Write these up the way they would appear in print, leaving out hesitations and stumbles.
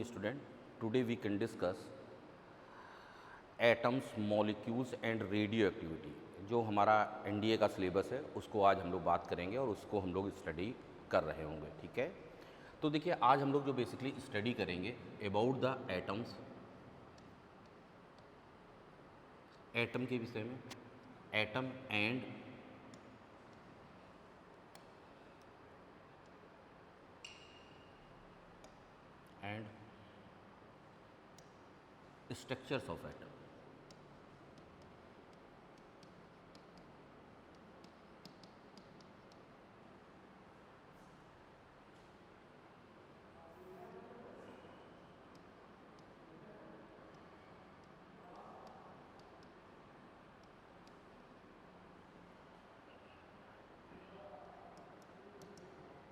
morning student. Today we can discuss atoms, molecules and radioactivity. जो हमारा NDA का syllabus है उसको आज हम लोग बात करेंगे और उसको हम लोग स्टडी कर रहे होंगे, ठीक है। तो देखिए आज हम लोग जो बेसिकली स्टडी करेंगे अबाउट द एटम्स, एटम के विषय में, atom and structures of atom.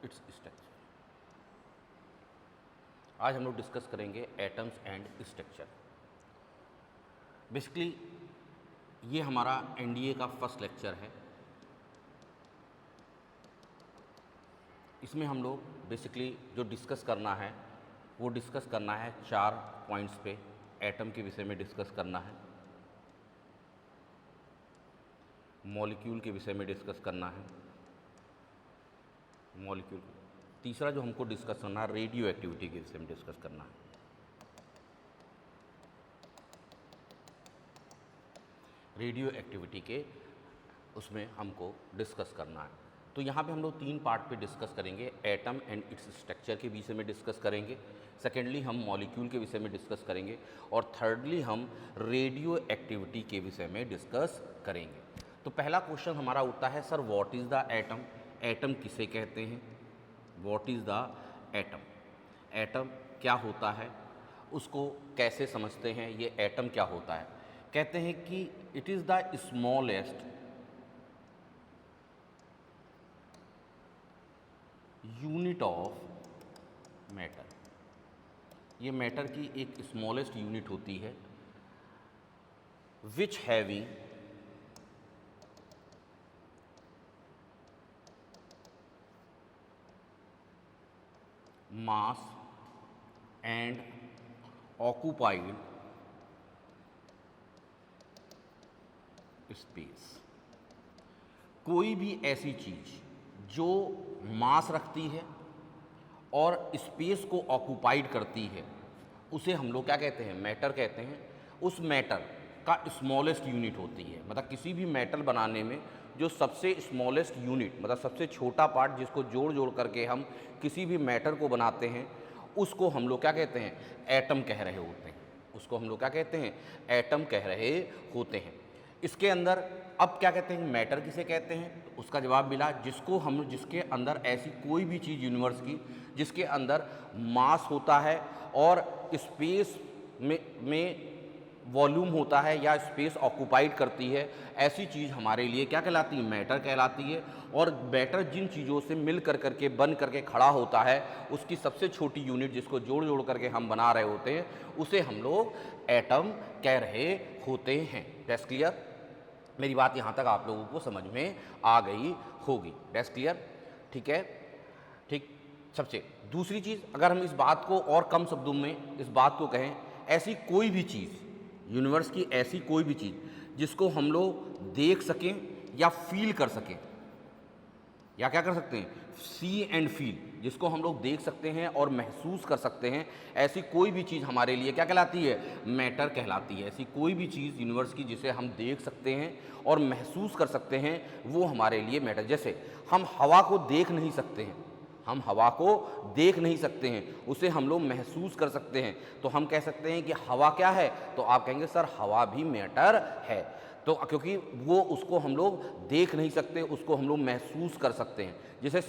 Its structure. आज हम लोग डिस्कस करेंगे एटम्स एंड स्ट्रक्चर। बेसिकली ये हमारा एनडीए का फर्स्ट लेक्चर है। इसमें हम लोग बेसिकली जो डिस्कस करना है वो डिस्कस करना है 4 पॉइंट्स पे। एटम के विषय में डिस्कस करना है, मॉलिक्यूल के विषय में डिस्कस करना है, मॉलिक्यूल। तीसरा जो हमको डिस्कस करना है रेडियो एक्टिविटी के विषय में डिस्कस करना है। रेडियो एक्टिविटी के उसमें हमको डिस्कस करना है। तो यहाँ पे हम लोग 3 पार्ट पे डिस्कस करेंगे। एटम एंड इट्स स्ट्रक्चर के विषय में डिस्कस करेंगे, सेकेंडली हम मॉलिक्यूल के विषय में डिस्कस करेंगे और थर्डली हम रेडियो एक्टिविटी के विषय में डिस्कस करेंगे। तो पहला क्वेश्चन हमारा उठता है, sir what is the atom? Atom किसे कहते हैं? What is the atom? Atom क्या होता है, उसको कैसे समझते हैं? ये एटम क्या होता है? कहते हैं कि it is the smallest unit of matter. ये मैटर की एक स्मॉलेस्ट यूनिट होती है which having mass and occupied space। कोई भी ऐसी चीज जो मास रखती है और स्पेस को ऑक्यूपाइड करती है उसे हम लोग क्या कहते हैं? मैटर कहते हैं। उस मैटर का स्मॉलेस्ट यूनिट होती है, मतलब किसी भी मेटल बनाने में जो सबसे स्मॉलेस्ट यूनिट, मतलब सबसे छोटा पार्ट जिसको जोड़ जोड़ करके हम किसी भी मैटर को बनाते हैं उसको हम लोग क्या कहते हैं? एटम कह रहे होते हैं। उसको हम लोग क्या कहते हैं? एटम कह रहे होते हैं। इसके अंदर अब क्या कहते हैं? मैटर किसे कहते हैं? तो उसका जवाब मिला जिसके अंदर ऐसी कोई भी चीज़ यूनिवर्स की जिसके अंदर मास होता है और स्पेस में वॉल्यूम होता है या स्पेस ऑक्यूपाइड करती है, ऐसी चीज़ हमारे लिए क्या कहलाती है? मैटर कहलाती है। और मैटर जिन चीज़ों से मिल करके बन करके खड़ा होता है उसकी सबसे छोटी यूनिट जिसको जोड़ जोड़ करके हम बना रहे होते हैं उसे हम लोग एटम कह रहे होते हैं। That's clear? मेरी बात यहाँ तक आप लोगों को समझ में आ गई होगी। That's clear? ठीक है, ठीक। सबसे दूसरी चीज़, अगर हम इस बात को और कम शब्दों में इस बात को कहें, ऐसी कोई भी चीज़ यूनिवर्स की, ऐसी कोई भी चीज़ जिसको हम लोग देख सकें या फील कर सकें, या क्या कर सकते हैं? सी एंड फील, जिसको हम लोग देख सकते हैं और महसूस कर सकते हैं, ऐसी कोई भी चीज़ हमारे लिए क्या कहलाती है? मैटर कहलाती है। ऐसी कोई भी चीज़ यूनिवर्स की जिसे हम देख सकते हैं और महसूस कर सकते हैं वो हमारे लिए मैटर। जैसे हम हवा को देख नहीं सकते हैं, हम हवा को देख नहीं सकते हैं, उसे हम लोग महसूस कर सकते हैं, तो हम कह सकते हैं कि हवा क्या है? तो आप कहेंगे सर हवा भी मैटर है। तो क्योंकि वो उसको हम लोग देख नहीं सकते, उसको हम लोग महसूस कर सकते हैं। जैसे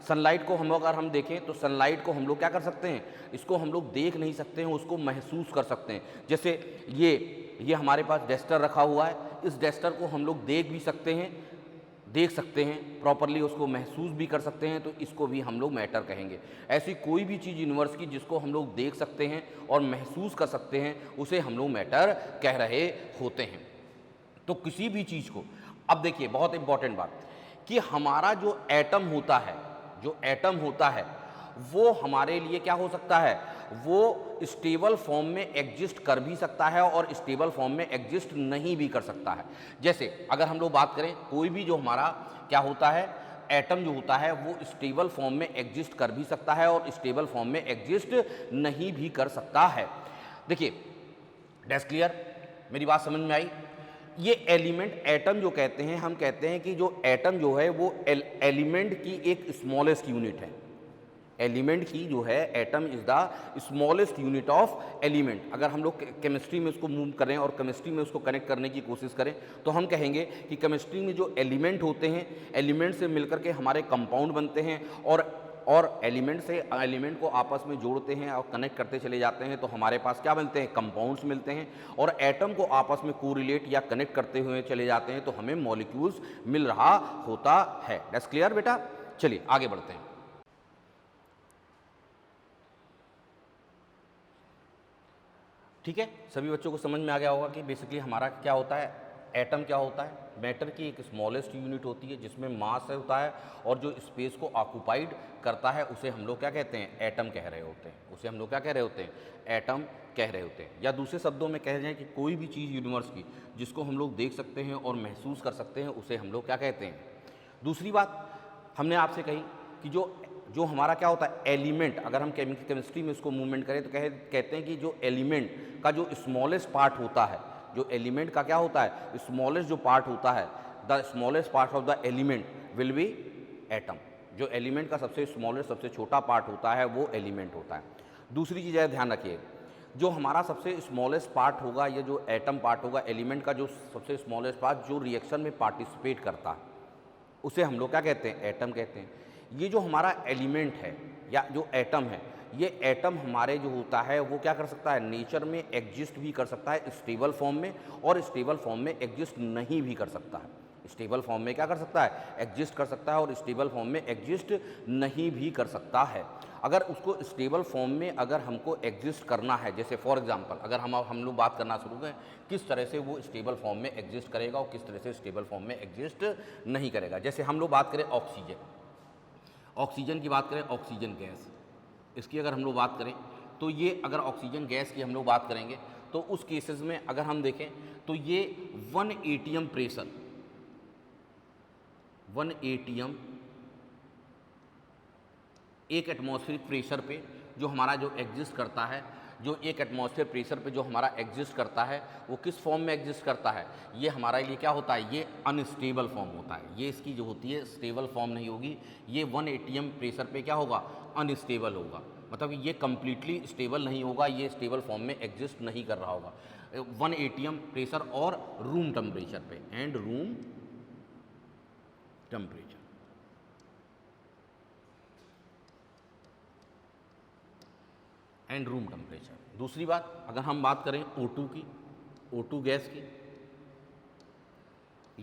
सनलाइट को हम लोग अगर हम देखें तो सनलाइट को हम लोग क्या कर सकते हैं? इसको हम लोग देख नहीं सकते हैं, उसको महसूस कर सकते हैं। जैसे ये हमारे पास डस्टर रखा हुआ है, इस डस्टर को हम लोग देख सकते हैं प्रॉपरली, उसको महसूस भी कर सकते हैं, तो इसको भी हम लोग मैटर कहेंगे। ऐसी कोई भी चीज़ यूनिवर्स की जिसको हम लोग देख सकते हैं और महसूस कर सकते हैं उसे हम लोग मैटर कह रहे होते हैं। तो किसी भी चीज़ को, अब देखिए बहुत इंपॉर्टेंट बात कि हमारा जो एटम होता है वो हमारे लिए क्या हो सकता है? वो स्टेबल फॉर्म में एग्जिस्ट कर भी सकता है और स्टेबल फॉर्म में एग्जिस्ट नहीं भी कर सकता है। जैसे अगर हम लोग बात करें, कोई भी जो हमारा क्या होता है, एटम जो होता है वो स्टेबल फॉर्म में एग्जिस्ट कर भी सकता है और स्टेबल फॉर्म में एग्जिस्ट नहीं भी कर सकता है। देखिए, दैट्स क्लियर, मेरी बात समझ में आई। ये एलिमेंट, एटम जो कहते हैं, हम कहते हैं कि जो एटम जो है वो एलिमेंट की एक स्मॉलेस्ट यूनिट है। एलिमेंट की जो है, atom is the smallest unit of element. अगर हम लोग केमिस्ट्री में उसको मूव करें और केमिस्ट्री में उसको कनेक्ट करने की कोशिश करें तो हम कहेंगे कि केमिस्ट्री में जो एलिमेंट होते हैं, एलिमेंट से मिलकर के हमारे कंपाउंड बनते हैं और एलिमेंट से एलिमेंट को आपस में जोड़ते हैं और कनेक्ट करते चले जाते हैं तो हमारे पास क्या बनते हैं, कंपाउंड्स मिलते हैं। और एटम को आपस में कोरिलेट या कनेक्ट करते हुए चले जाते हैं तो हमें मॉलिक्यूल्स मिल रहा होता है। दैट्स क्लियर बेटा। चलिए आगे बढ़ते हैं। ठीक है, सभी बच्चों को समझ में आ गया होगा कि बेसिकली हमारा क्या होता है, एटम क्या होता है। मैटर की एक स्मॉलेस्ट यूनिट होती है जिसमें मास होता है और जो स्पेस को ऑक्यूपाइड करता है उसे हम लोग क्या कहते हैं, एटम कह रहे होते हैं। उसे हम लोग क्या कह रहे होते हैं, एटम कह रहे होते हैं। या दूसरे शब्दों में कह जाए कि कोई भी चीज़ यूनिवर्स की जिसको हम लोग देख सकते हैं और महसूस कर सकते हैं उसे हम लोग क्या कहते हैं। दूसरी बात हमने आपसे कही कि जो हमारा क्या होता है, एलिमेंट, अगर हम केमिस्ट्री में उसको मूवमेंट करें तो कहते हैं कि जो एलिमेंट का जो स्मॉलेस्ट पार्ट होता है, जो एलिमेंट का क्या होता है, स्मॉलेस्ट जो पार्ट होता है, the smallest part of the element will be atom. जो एलिमेंट का सबसे स्मॉलेस्ट, सबसे छोटा पार्ट होता है वो एलिमेंट होता है। दूसरी चीज़ है, ध्यान रखिए, जो हमारा सबसे स्मॉलेस्ट पार्ट होगा, ये जो एटम पार्ट होगा, एलिमेंट का जो सबसे स्मॉलेस्ट पार्ट जो रिएक्शन में पार्टिसिपेट करता है उसे हम लोग क्या कहते हैं, एटम कहते हैं। ये जो हमारा एलिमेंट है या जो एटम है, ये एटम हमारे जो होता है वो क्या कर सकता है, नेचर में एग्जिस्ट भी कर सकता है स्टेबल फॉर्म में और स्टेबल फॉर्म में एग्जिस्ट नहीं भी कर सकता है। स्टेबल फॉर्म में क्या कर सकता है, एग्जिस्ट कर सकता है और स्टेबल फॉर्म में एग्जिस्ट नहीं भी कर सकता है। अगर उसको स्टेबल फॉर्म में अगर हमको एग्जिस्ट करना है, जैसे फॉर एग्जांपल अगर हम लोग बात करना शुरू करें किस तरह से वो स्टेबल फॉर्म में एग्जिस्ट करेगा और किस तरह से स्टेबल फॉर्म में एग्जिस्ट नहीं करेगा। जैसे हम लोग बात करें ऑक्सीजन की बात करें, ऑक्सीजन गैस, इसकी अगर हम लोग बात करें तो ये अगर ऑक्सीजन गैस की हम लोग बात करेंगे तो उस केसेस में अगर हम देखें तो ये 1 atm प्रेशर, 1 atm एक एटमॉस्फेरिक प्रेशर पे जो हमारा जो एग्जिस्ट करता है, जो एक एटमॉस्फेयर प्रेशर पे जो हमारा एग्जिस्ट करता है वो किस फॉर्म में एग्जिस्ट करता है, ये हमारे लिए क्या होता है, ये अनस्टेबल फॉर्म होता है। ये इसकी जो होती है स्टेबल फॉर्म नहीं होगी, ये 1 atm प्रेशर पे क्या होगा, अनस्टेबल होगा। मतलब ये कंप्लीटली स्टेबल नहीं होगा, ये स्टेबल फॉर्म में एग्जिस्ट नहीं कर रहा होगा। 1 atm प्रेशर और रूम टेम्परेचर पे, and room temperature, and room temperature. दूसरी बात अगर हम बात करें O2 की, O2 गैस की,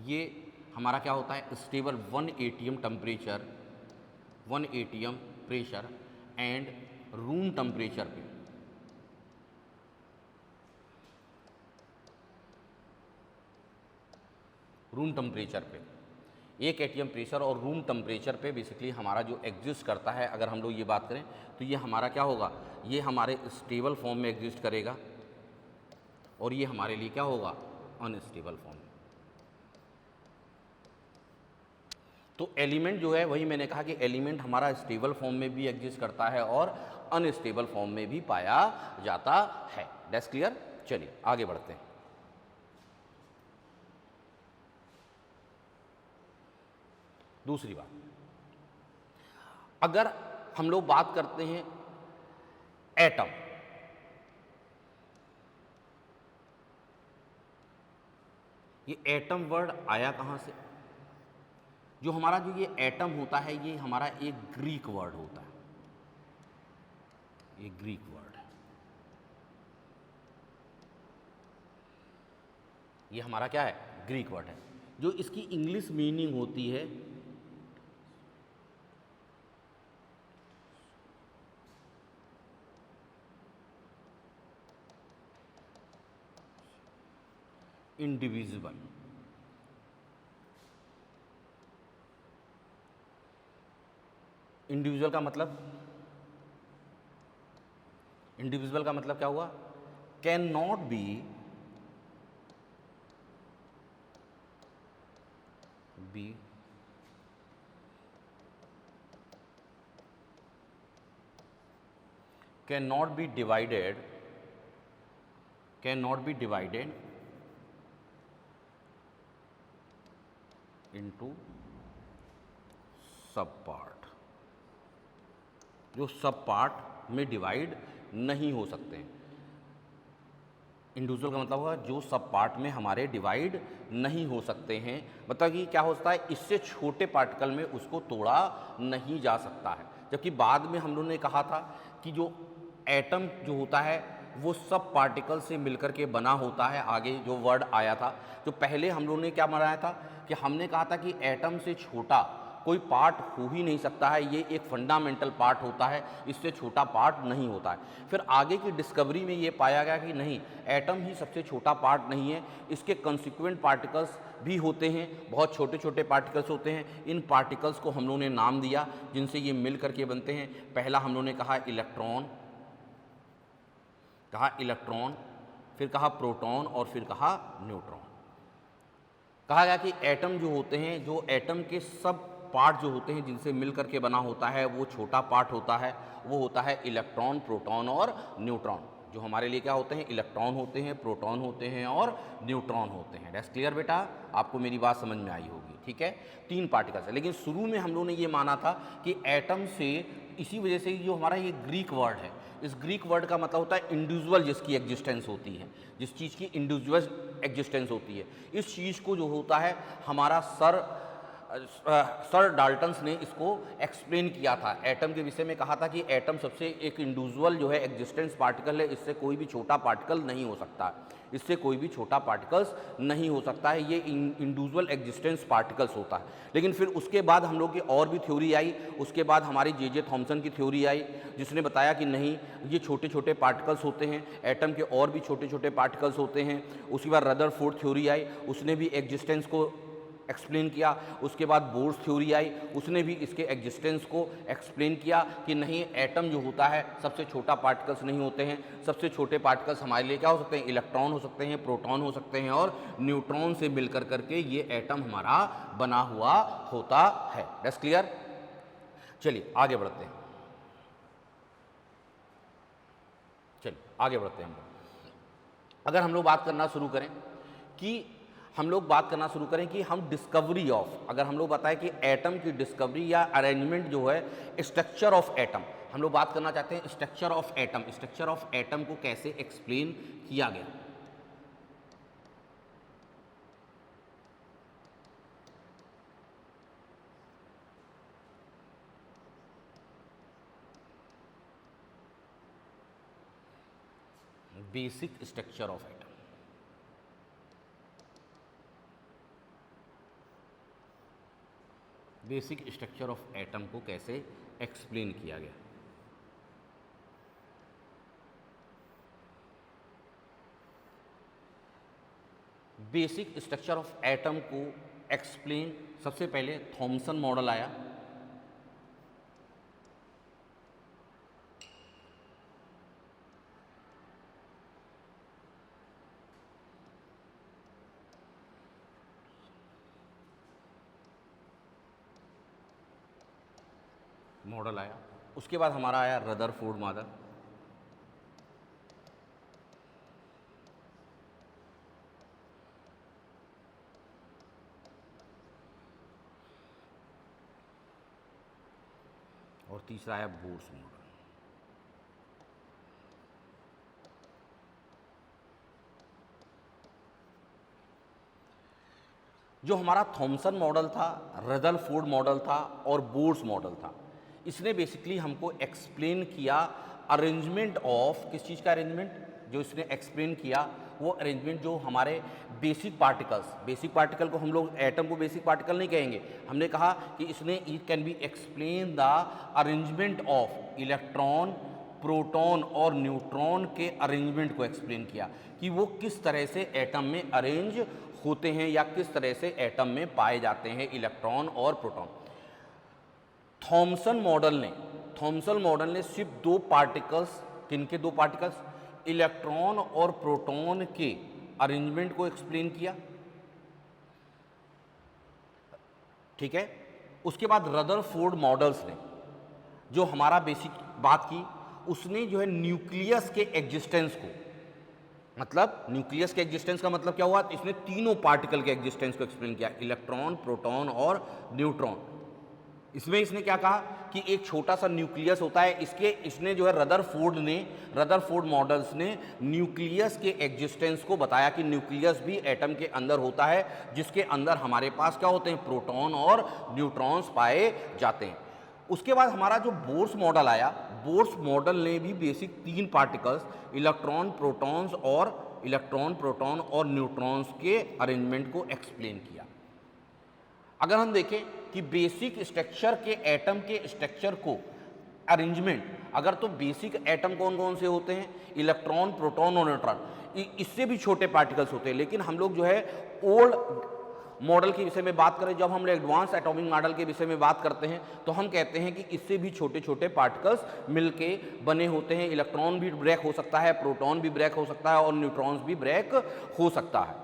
ये हमारा क्या होता है, stable 1 atm temperature, 1 atm pressure and room temperature पे, रूम टेम्परेचर पे 1 atm प्रेशर और रूम टेम्परेचर पे बेसिकली हमारा जो एग्जिस्ट करता है, अगर हम लोग ये बात करें तो ये हमारा क्या होगा, ये हमारे स्टेबल फॉर्म में एग्जिस्ट करेगा और ये हमारे लिए क्या होगा, अनस्टेबल फॉर्म। तो एलिमेंट जो है वही मैंने कहा कि एलिमेंट हमारा स्टेबल फॉर्म में भी एग्जिस्ट करता है और अनस्टेबल फॉर्म में भी पाया जाता है। That's clear. चलिए आगे बढ़ते हैं। दूसरी बात, अगर हम लोग बात करते हैं एटम, ये एटम वर्ड आया कहां से, जो हमारा जो ये एटम होता है ये हमारा एक ग्रीक वर्ड होता है, ये ग्रीक वर्ड है, ये हमारा क्या है, ग्रीक वर्ड है। जो इसकी इंग्लिश मीनिंग होती है इंडिविजिबल, इंडिविजुअल का मतलब इंडिविजुअल का मतलब क्या हुआ? Can not be cannot be divided into सब पार्ट, जो सब पार्ट में डिवाइड नहीं हो सकते हैं। इंडिविजुअल का मतलब होगा जो सब पार्ट में हमारे डिवाइड नहीं हो सकते हैं, मतलब कि क्या होता है, इससे छोटे पार्टिकल में उसको तोड़ा नहीं जा सकता है। जबकि बाद में हम लोगों ने कहा था कि जो एटम जो होता है वो सब पार्टिकल से मिलकर के बना होता है। आगे जो वर्ड आया था, जो पहले हम लोगों ने क्या बनाया था कि हमने कहा था कि एटम से छोटा कोई पार्ट हो ही नहीं सकता है, ये एक फंडामेंटल पार्ट होता है, इससे छोटा पार्ट नहीं होता है। फिर आगे की डिस्कवरी में ये पाया गया कि नहीं, एटम ही सबसे छोटा पार्ट नहीं है, इसके कंसिक्वेंट पार्टिकल्स भी होते हैं, बहुत छोटे छोटे पार्टिकल्स होते हैं। इन पार्टिकल्स को हम लोगों ने नाम दिया जिनसे ये मिल करके बनते हैं। पहला हम लोगों ने कहा इलेक्ट्रॉन, फिर कहा प्रोटॉन और फिर कहा न्यूट्रॉन। कहा गया कि एटम जो होते हैं, जो एटम के सब पार्ट जो होते हैं जिनसे मिल करके बना होता है वो छोटा पार्ट होता है, वो होता है इलेक्ट्रॉन, प्रोटॉन और न्यूट्रॉन। जो हमारे लिए क्या होते हैं, इलेक्ट्रॉन होते हैं, प्रोटॉन होते हैं और न्यूट्रॉन होते हैं। दैट्स क्लियर बेटा, आपको मेरी बात समझ में आई होगी, ठीक है। तीन पार्टिकल्स है, लेकिन शुरू में हम लोगों ने ये माना था कि एटम से, इसी वजह से जो हमारा ये ग्रीक वर्ड है, इस ग्रीक वर्ड का मतलब होता है इंडिविजुअल, जिसकी एग्जिस्टेंस होती है, जिस चीज़ की इंडिविजुअल एग्जिस्टेंस होती है। इस चीज़ को जो होता है हमारा सर डाल्टन्स ने इसको एक्सप्लेन किया था। एटम के विषय में कहा था कि एटम सबसे एक इंडिविजुअल जो है एग्जिस्टेंस पार्टिकल है, इससे कोई भी छोटा पार्टिकल नहीं हो सकता, इससे कोई भी छोटा पार्टिकल्स नहीं हो सकता है, ये इंडिविजुअल एग्जिस्टेंस पार्टिकल्स होता है। लेकिन फिर उसके बाद हम लोग की और भी थ्योरी आई, उसके बाद हमारी जे थॉमसन की थ्योरी आई, जिसने बताया कि नहीं, ये छोटे छोटे पार्टिकल्स होते हैं, एटम के और भी छोटे छोटे पार्टिकल्स होते हैं। उसके बाद रदरफोर्ड थ्योरी आई, उसने भी एग्जिस्टेंस को एक्सप्लेन किया। उसके बाद बोर्स थ्योरी आई, उसने भी इसके एग्जिस्टेंस को एक्सप्लेन किया कि नहीं, एटम जो होता है सबसे छोटा पार्टिकल्स नहीं होते हैं, सबसे छोटे पार्टिकल्स हमारे लिए क्या हो सकते हैं, इलेक्ट्रॉन हो सकते हैं, प्रोटॉन हो सकते हैं और न्यूट्रॉन से मिलकर करके ये एटम हमारा बना हुआ होता है। That's clear. चलिए आगे बढ़ते हैं, अगर हम लोग बात करना शुरू करें कि हम डिस्कवरी ऑफ, अगर हम लोग बताएं कि एटम की डिस्कवरी या अरेंजमेंट जो है, स्ट्रक्चर ऑफ एटम, हम लोग बात करना चाहते हैं स्ट्रक्चर ऑफ एटम को कैसे एक्सप्लेन किया गया। Basic structure of atom, basic structure of atom को कैसे एक्सप्लेन किया गया। बेसिक स्ट्रक्चर ऑफ एटम को एक्सप्लेन, सबसे पहले थॉमसन मॉडल आया। उसके बाद हमारा आया रदरफोर्ड मॉडल। और तीसरा आया बोर्स मॉडल। जो हमारा थॉमसन मॉडल था, रदरफोर्ड मॉडल था और बोर्स मॉडल था, इसने बेसिकली हमको एक्सप्लेन किया अरेंजमेंट ऑफ, किस चीज़ का अरेंजमेंट, जो इसने एक्सप्लेन किया वो अरेंजमेंट जो हमारे बेसिक पार्टिकल को, हम लोग एटम को बेसिक पार्टिकल नहीं कहेंगे, हमने कहा कि इसने it can be explain the arrangement of electron, proton और न्यूट्रॉन के अरेंजमेंट को एक्सप्लेन किया कि वो किस तरह से एटम में अरेंज होते हैं या किस तरह से एटम में पाए जाते हैं इलेक्ट्रॉन और प्रोटॉन। थॉमसन मॉडल ने सिर्फ दो पार्टिकल्स किनके दो पार्टिकल्स? इलेक्ट्रॉन और प्रोटॉन के अरेंजमेंट को एक्सप्लेन किया, ठीक है। उसके बाद रदरफोर्ड मॉडल्स ने जो हमारा बेसिक बात की, उसने जो है न्यूक्लियस के एग्जिस्टेंस को, मतलब न्यूक्लियस के एग्जिस्टेंस का मतलब क्या हुआ, इसने तीनों पार्टिकल के एग्जिस्टेंस को एक्सप्लेन किया, इलेक्ट्रॉन, प्रोटॉन और न्यूट्रॉन। इसमें इसने क्या कहा कि एक छोटा सा न्यूक्लियस होता है, इसने जो है रदरफोर्ड मॉडल्स ने न्यूक्लियस के एग्जिस्टेंस को बताया कि न्यूक्लियस भी एटम के अंदर होता है, जिसके अंदर हमारे पास क्या होते हैं, प्रोटॉन और न्यूट्रॉन्स पाए जाते हैं। उसके बाद हमारा जो बोर्स मॉडल आया, बोर्स मॉडल ने भी बेसिक तीन पार्टिकल्स इलेक्ट्रॉन, प्रोटॉन और न्यूट्रॉन्स के अरेंजमेंट को एक्सप्लेन किया। अगर हम देखें कि बेसिक स्ट्रक्चर के एटम के स्ट्रक्चर को अरेंजमेंट, अगर तो बेसिक एटम कौन कौन से होते हैं, इलेक्ट्रॉन, प्रोटॉन और न्यूट्रॉन, इससे भी छोटे पार्टिकल्स होते हैं। लेकिन हम लोग जो है ओल्ड मॉडल के विषय में बात करें, जब हम लोग एडवांस एटॉमिक मॉडल के विषय में बात करते हैं तो हम कहते हैं कि इससे भी छोटे छोटे पार्टिकल्स मिलके बने होते हैं। इलेक्ट्रॉन भी ब्रेक हो सकता है, प्रोटॉन भी ब्रेक हो सकता है और न्यूट्रॉन्स भी ब्रेक हो सकता है।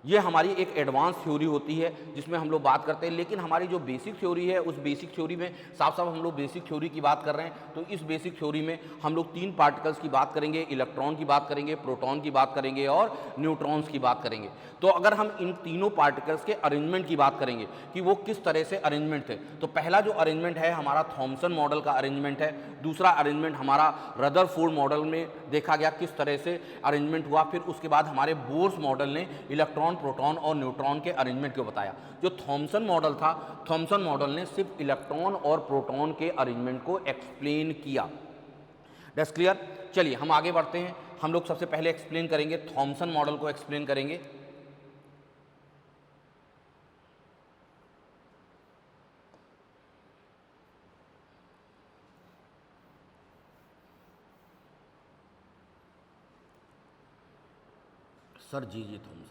ये हमारी एक एडवांस थ्योरी होती है जिसमें हम लोग बात करते हैं। लेकिन हमारी जो बेसिक थ्योरी है, उस बेसिक थ्योरी में साफ साफ हम लोग बेसिक थ्योरी की बात कर रहे हैं। तो इस बेसिक थ्योरी में हम लोग तीन पार्टिकल्स की बात करेंगे, इलेक्ट्रॉन की बात करेंगे, प्रोटॉन की बात करेंगे और न्यूट्रॉन्स की बात करेंगे। तो अगर हम इन तीनों पार्टिकल्स के अरेंजमेंट की बात करेंगे कि वो किस तरह से अरेंजमेंट थे, तो पहला जो अरेंजमेंट है हमारा थॉमसन मॉडल का अरेंजमेंट है। दूसरा अरेंजमेंट हमारा रदरफोर्ड मॉडल में देखा गया किस तरह से अरेंजमेंट हुआ। फिर उसके बाद हमारे बोर्स मॉडल ने इलेक्ट्रॉन, प्रोटॉन और न्यूट्रॉन के अरेंजमेंट को बताया। जो थॉमसन मॉडल था, थॉमसन मॉडल ने सिर्फ इलेक्ट्रॉन और प्रोटॉन के अरेंजमेंट को एक्सप्लेन किया। That's clear. चलिए हम आगे बढ़ते हैं। हम लोग सबसे पहले एक्सप्लेन करेंगे थॉमसन मॉडल को एक्सप्लेन करेंगे। सर जी थॉमसन।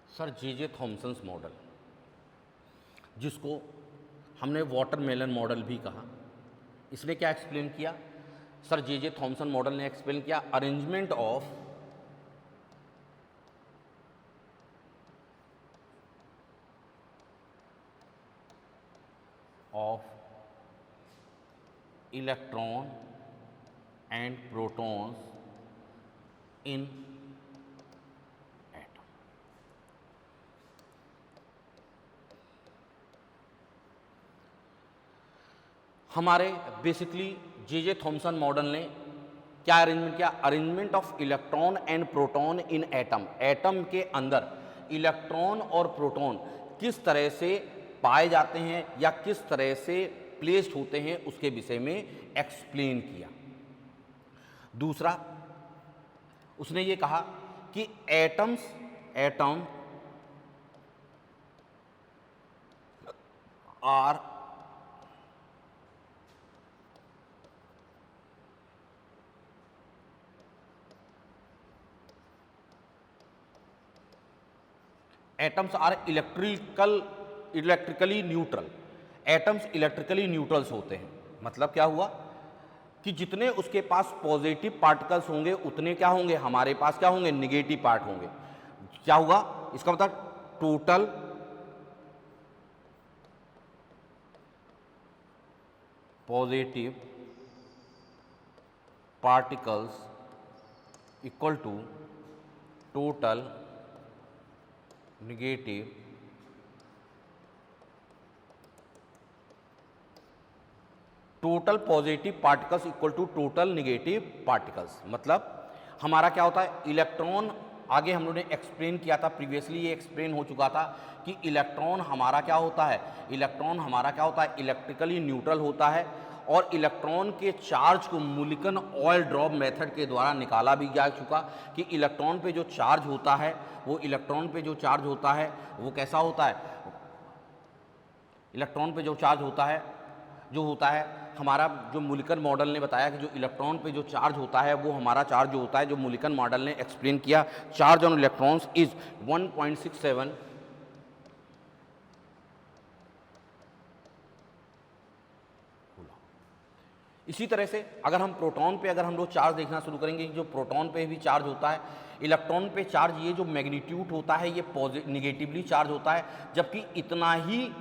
सर जे थॉमसन्स मॉडल, जिसको हमने वाटरमेलन मॉडल भी कहा, इसने क्या एक्सप्लेन किया? सर जे थॉमसन मॉडल ने एक्सप्लेन किया arrangement of electron and protons in atom. हमारे बेसिकली जे थॉमसन मॉडल ने क्या अरेंजमेंट किया? Arrangement of electron and proton in atom. Atom के अंदर इलेक्ट्रॉन और प्रोटॉन किस तरह से पाए जाते हैं या किस तरह से प्लेस्ड होते हैं उसके विषय में एक्सप्लेन किया। दूसरा, उसने ये कहा कि atom or atoms are electrically neutral. Atoms electrically neutrals होते हैं। मतलब क्या हुआ कि जितने उसके पास पॉजिटिव पार्टिकल्स होंगे उतने क्या होंगे, हमारे पास क्या होंगे, निगेटिव पार्ट होंगे। क्या हुआ इसका मतलब? Total positive particles equal to total negative total positive particles equal to total negative particles. मतलब हमारा क्या होता है, इलेक्ट्रॉन, आगे हम लोगों ने एक्सप्लेन किया था, प्रीवियसली ये एक्सप्लेन हो चुका था कि इलेक्ट्रॉन हमारा क्या होता है, इलेक्ट्रॉन हमारा क्या होता है, इलेक्ट्रिकली न्यूट्रल होता है और इलेक्ट्रॉन के चार्ज को मुलिकन ऑयल ड्रॉप मेथड के द्वारा निकाला भी जा चुका कि इलेक्ट्रॉन पे जो चार्ज होता है वो इलेक्ट्रॉन पे जो चार्ज होता है वो कैसा होता है, इलेक्ट्रॉन पे जो चार्ज होता है हमारा जो मुलिकन मॉडल ने बताया कि जो इलेक्ट्रॉन पे जो चार्ज होता है वो हमारा चार्ज जो होता है, जो मुलिकन मॉडल ने एक्सप्लेन किया, चार्ज ऑन इलेक्ट्रॉन्स इज 1.67 इसी तरह से अगर हम प्रोटॉन पे अगर हम लोग चार्ज देखना शुरू करेंगे, जो प्रोटॉन पे भी चार्ज होता है, इलेक्ट्रॉन पे चार्ज ये जो मैग्नीट्यूड होता है ये निगेटिवली चार्ज होता है, जबकि इतना ही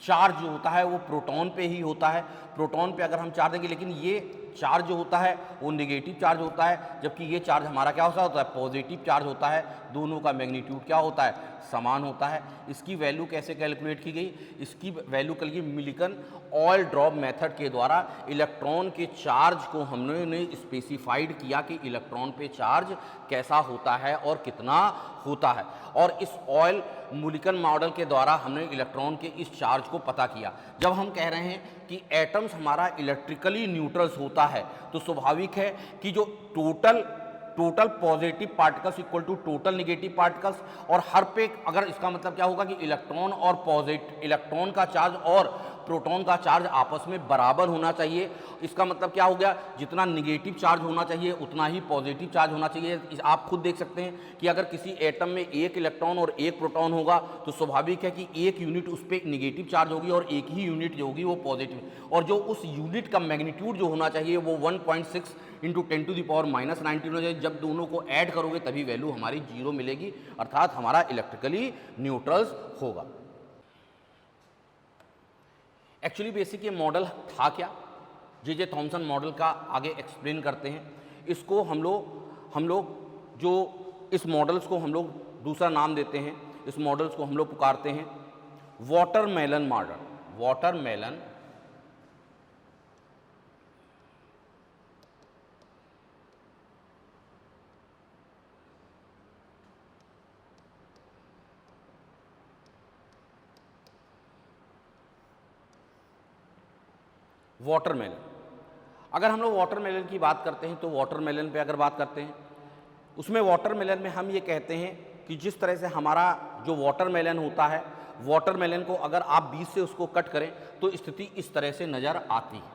चार्ज जो होता है वो प्रोटॉन पे ही होता है। प्रोटॉन पे अगर हम चार्ज देंगे, लेकिन ये चार्ज जो होता है वो नेगेटिव चार्ज होता है, जबकि ये चार्ज हमारा क्या होता है, पॉजिटिव चार्ज होता है। दोनों का मैग्नीट्यूड क्या होता है, समान होता है। इसकी वैल्यू कैसे कैलकुलेट की गई, इसकी वैल्यू कल की मिलिकन ऑयल ड्रॉप मेथड के द्वारा इलेक्ट्रॉन के चार्ज को हमने स्पेसिफाइड किया कि इलेक्ट्रॉन पे चार्ज कैसा होता है और कितना होता है, और इस ऑयल मुलिकन मॉडल के द्वारा हमने इलेक्ट्रॉन के इस चार्ज को पता किया। जब हम कह रहे हैं कि एटम्स हमारा इलेक्ट्रिकली न्यूट्रल्स होता है तो स्वाभाविक है कि जो total positive particles equal to total negative particles, और हर पे अगर इसका मतलब क्या होगा कि इलेक्ट्रॉन का चार्ज और प्रोटॉन का चार्ज आपस में बराबर होना चाहिए। इसका मतलब क्या हो गया, जितना निगेटिव चार्ज होना चाहिए उतना ही पॉजिटिव चार्ज होना चाहिए। आप खुद देख सकते हैं कि अगर किसी एटम में एक इलेक्ट्रॉन और एक प्रोटॉन होगा तो स्वाभाविक है कि एक यूनिट उस पर निगेटिव चार्ज होगी और एक ही यूनिट जो होगी वो पॉजिटिव, और जो उस यूनिट का मैग्नीट्यूड जो होना चाहिए वो 1.6 × 10⁻⁻⁹ होना चाहिए। जब दोनों को ऐड करोगे तभी वैल्यू हमारी 0 मिलेगी, अर्थात हमारा इलेक्ट्रिकली न्यूट्रल्स होगा। एक्चुअली बेसिक ये मॉडल था क्या, जे थॉमसन मॉडल का आगे एक्सप्लेन करते हैं। इसको हम लोग जो इस मॉडल्स को हम लोग दूसरा नाम देते हैं, इस मॉडल्स को हम लोग पुकारते हैं वाटरमेलन मॉडल। वाटरमेलन, अगर हम लोग वाटरमेलन की बात करते हैं तो वाटरमेलन पे अगर बात करते हैं, उसमें वाटरमेलन में हम ये कहते हैं कि जिस तरह से हमारा जो वाटरमेलन होता है, वाटरमेलन को अगर आप बीच से उसको कट करें तो स्थिति इस तरह से नज़र आती है।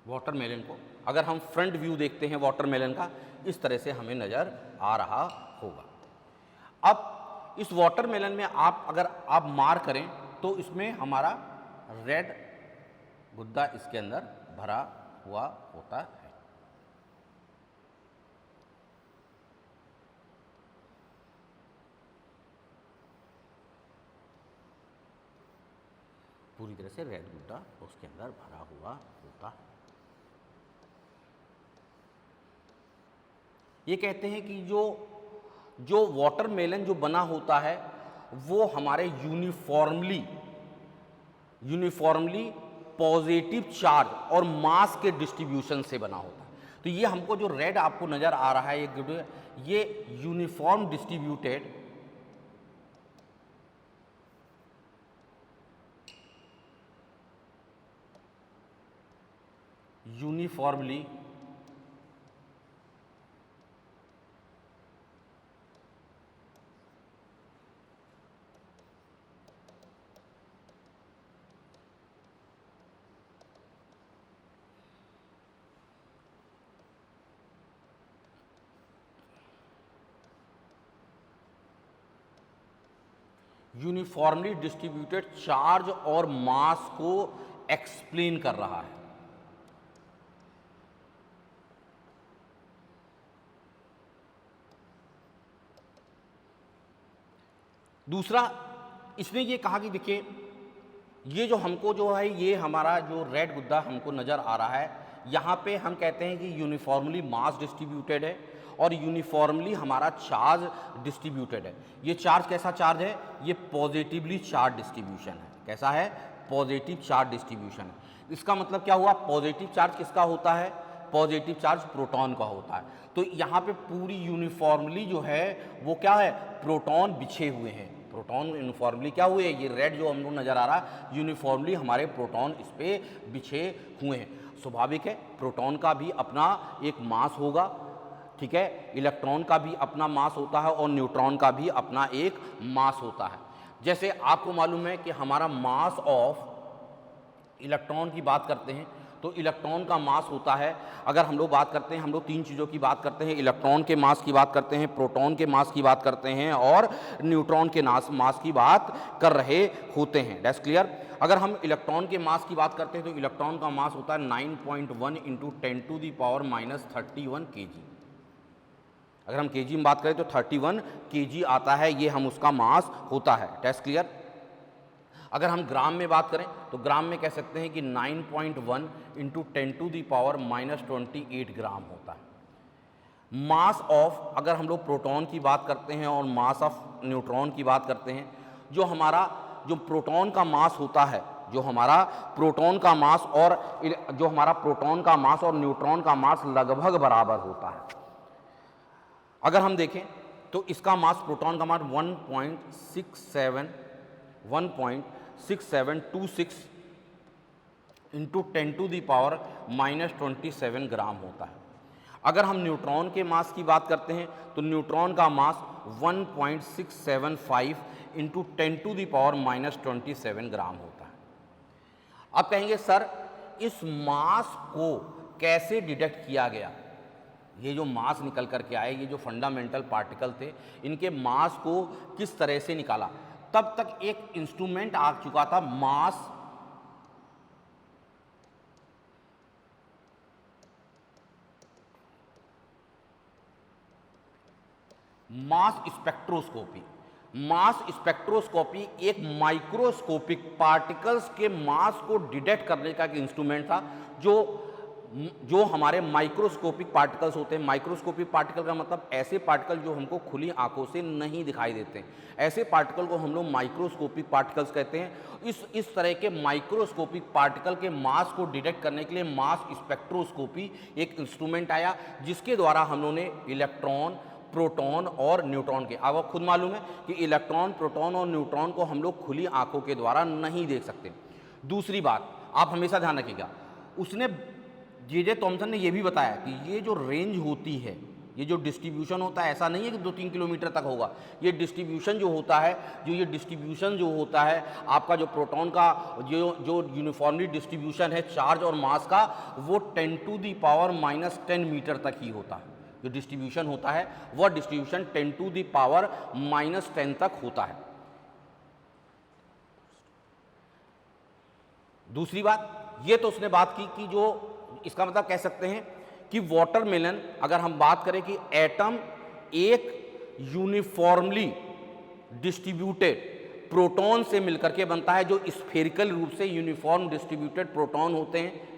वाटरमेलन को अगर हम फ्रंट व्यू देखते हैं वाटरमेलन का, इस तरह से हमें नज़र आ रहा होगा। अब इस वाटरमेलन में अगर आप मार करें तो इसमें हमारा रेड गुद्दा इसके अंदर भरा हुआ होता है। पूरी तरह से रेड गुद्दा उसके अंदर भरा हुआ होता है। ये कहते हैं कि जो वाटरमेलन जो बना होता है वो हमारे यूनिफॉर्मली पॉजिटिव चार्ज और मास के डिस्ट्रीब्यूशन से बना होता है। तो ये हमको जो रेड आपको नज़र आ रहा है ये uniform distributed uniformly distributed charge और मास को एक्सप्लेन कर रहा है। दूसरा, इसने ये कहा कि देखिए ये जो हमको जो है ये हमारा जो रेड गुद्दा हमको नज़र आ रहा है, यहाँ पे हम कहते हैं कि यूनिफॉर्मली मास डिस्ट्रीब्यूटेड है और यूनिफॉर्मली हमारा चार्ज डिस्ट्रीब्यूटेड है। ये चार्ज कैसा चार्ज है, ये पॉजिटिवली चार्ज डिस्ट्रीब्यूशन है। कैसा है, पॉजिटिव चार्ज डिस्ट्रीब्यूशन है। इसका मतलब क्या हुआ, पॉजिटिव चार्ज किसका होता है, पॉजिटिव चार्ज प्रोटॉन का होता है। तो यहाँ पे पूरी यूनिफॉर्मली जो है वो क्या है, प्रोटॉन बिछे हुए हैं। प्रोटॉन यूनिफॉर्मली क्या हुए, ये रेड जो हम लोग नज़र आ रहा है यूनिफॉर्मली हमारे प्रोटॉन इस पर बिछे हुए हैं। स्वाभाविक है प्रोटॉन का भी अपना एक मास होगा, ठीक है, इलेक्ट्रॉन का भी अपना मास होता है और न्यूट्रॉन का भी अपना एक मास होता है। जैसे आपको मालूम है कि हमारा मास ऑफ इलेक्ट्रॉन की बात करते हैं तो इलेक्ट्रॉन का मास होता है, अगर हम लोग बात करते हैं, हम लोग तीन चीज़ों की बात करते हैं, इलेक्ट्रॉन के मास की बात करते हैं, प्रोटॉन के मास की बात करते हैं और न्यूट्रॉन के मास की बात कर रहे होते हैं। That's clear. अगर हम इलेक्ट्रॉन के मास की बात करते हैं तो इलेक्ट्रॉन का मास होता है 9.1 × 10⁻³ kg। अगर हम kg में बात करें तो 31 kg आता है, ये हम उसका मास होता है। That's clear. अगर हम ग्राम में बात करें तो ग्राम में कह सकते हैं कि 9.1 × 10⁻28 ग्राम होता है। मास ऑफ, अगर हम लोग प्रोटॉन की बात करते हैं और मास ऑफ न्यूट्रॉन की बात करते हैं, जो हमारा जो प्रोटॉन का मास होता है, जो हमारा प्रोटॉन का मास और न्यूट्रॉन का मास लगभग बराबर होता है। अगर हम देखें तो इसका मास, प्रोटॉन का मास 1.6726 × 10⁻27 ग्राम होता है। अगर हम न्यूट्रॉन के मास की बात करते हैं तो न्यूट्रॉन का मास 1.675 × 10⁻27 ग्राम होता है। आप कहेंगे सर इस मास को कैसे डिटेक्ट किया गया, ये जो मास निकल करके आए, ये जो फंडामेंटल पार्टिकल थे, इनके मास को किस तरह से निकाला। तब तक एक इंस्ट्रूमेंट आ चुका था, मास स्पेक्ट्रोस्कोपी। मास स्पेक्ट्रोस्कोपी एक माइक्रोस्कोपिक पार्टिकल्स के मास को डिटेक्ट करने का एक इंस्ट्रूमेंट था, जो हमारे माइक्रोस्कोपिक पार्टिकल्स होते हैं। माइक्रोस्कोपिक पार्टिकल का मतलब ऐसे पार्टिकल जो हमको खुली आंखों से नहीं दिखाई देते हैं, ऐसे पार्टिकल को हम लोग माइक्रोस्कोपिक पार्टिकल्स कहते हैं। इस तरह के माइक्रोस्कोपिक पार्टिकल के मास को डिटेक्ट करने के लिए मास स्पेक्ट्रोस्कोपी एक इंस्ट्रूमेंट आया, जिसके द्वारा हम लोगों ने इलेक्ट्रॉन, प्रोटॉन और न्यूट्रॉन के, आपको खुद मालूम है कि इलेक्ट्रॉन, प्रोटॉन और न्यूट्रॉन को हम लोग खुली आंखों के द्वारा नहीं देख सकते। दूसरी बात आप हमेशा ध्यान रखिएगा, उसने जे थॉमसन ने यह भी बताया कि ये जो रेंज होती है, ये जो डिस्ट्रीब्यूशन होता है, ऐसा नहीं है कि 2-3 किलोमीटर तक होगा। ये डिस्ट्रीब्यूशन जो होता है, आपका जो प्रोटॉन का जो यूनिफॉर्मली डिस्ट्रीब्यूशन है चार्ज और मास का, वो 10⁻⁻10 मीटर तक ही होता है। जो डिस्ट्रीब्यूशन होता है वह डिस्ट्रीब्यूशन 10⁻⁻10 तक होता है। दूसरी बात ये तो उसने बात की कि जो इसका मतलब कह सकते हैं कि वाटरमेलन, अगर हम बात करें कि एटम एक यूनिफॉर्मली डिस्ट्रीब्यूटेड प्रोटॉन से मिलकर के बनता है, जो स्फेरिकल रूप से यूनिफॉर्म डिस्ट्रीब्यूटेड प्रोटॉन होते हैं,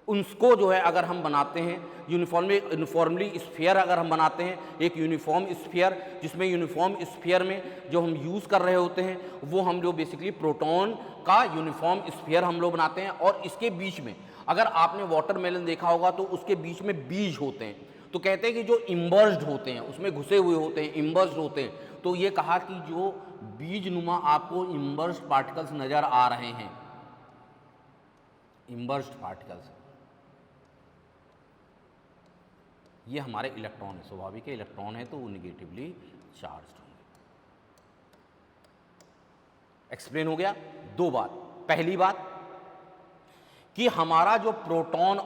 उनको जो है अगर हम बनाते हैं यूनिफॉर्मली स्फीयर, अगर हम बनाते हैं एक यूनिफॉर्म स्फीयर, जिसमें यूनिफॉर्म स्फीयर में जो हम यूज़ कर रहे होते हैं वो हम लोग बेसिकली प्रोटॉन का यूनिफॉर्म स्फीयर हम लोग बनाते हैं। और इसके बीच में अगर आपने वाटरमेलन देखा होगा तो उसके बीच में बीज होते हैं, तो कहते हैं कि जो इम्बर्स्ड होते हैं, उसमें घुसे हुए होते हैं, इम्बर्स्ड होते हैं। तो ये कहा कि जो बीज नुमा आपको इम्बर्स्ड पार्टिकल्स नज़र आ रहे हैं, इम्बर्स्ड पार्टिकल्स, ये हमारे इलेक्ट्रॉन है। स्वाभाविक है इलेक्ट्रॉन है तो वो निगेटिवली चार्ज्ड होंगे। एक्सप्लेन हो गया। दो बात, पहली बात कि हमारा जो प्रोटॉन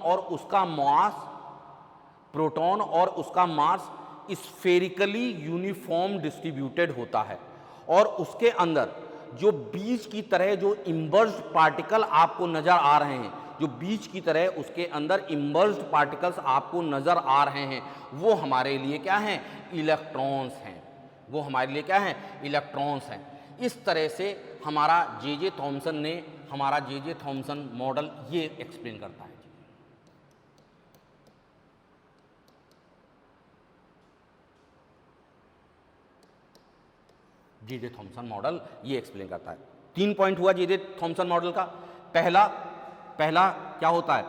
और उसका मास स्फेरिकली यूनिफॉर्म डिस्ट्रीब्यूटेड होता है, और उसके अंदर जो बीज की तरह जो इम्बर्स्ड पार्टिकल आपको नजर आ रहे हैं, जो बीज की तरह उसके अंदर इम्बर्स्ड पार्टिकल्स आपको नजर आ रहे हैं, वो हमारे लिए क्या हैं? इलेक्ट्रॉन्स हैं। वो हमारे लिए क्या हैं? इलेक्ट्रॉन्स हैं। इस तरह से हमारा जे थॉमसन मॉडल ये एक्सप्लेन करता है। जे थॉमसन मॉडल ये एक्सप्लेन करता है। 3 पॉइंट हुआ जे थॉमसन मॉडल का। पहला क्या होता है?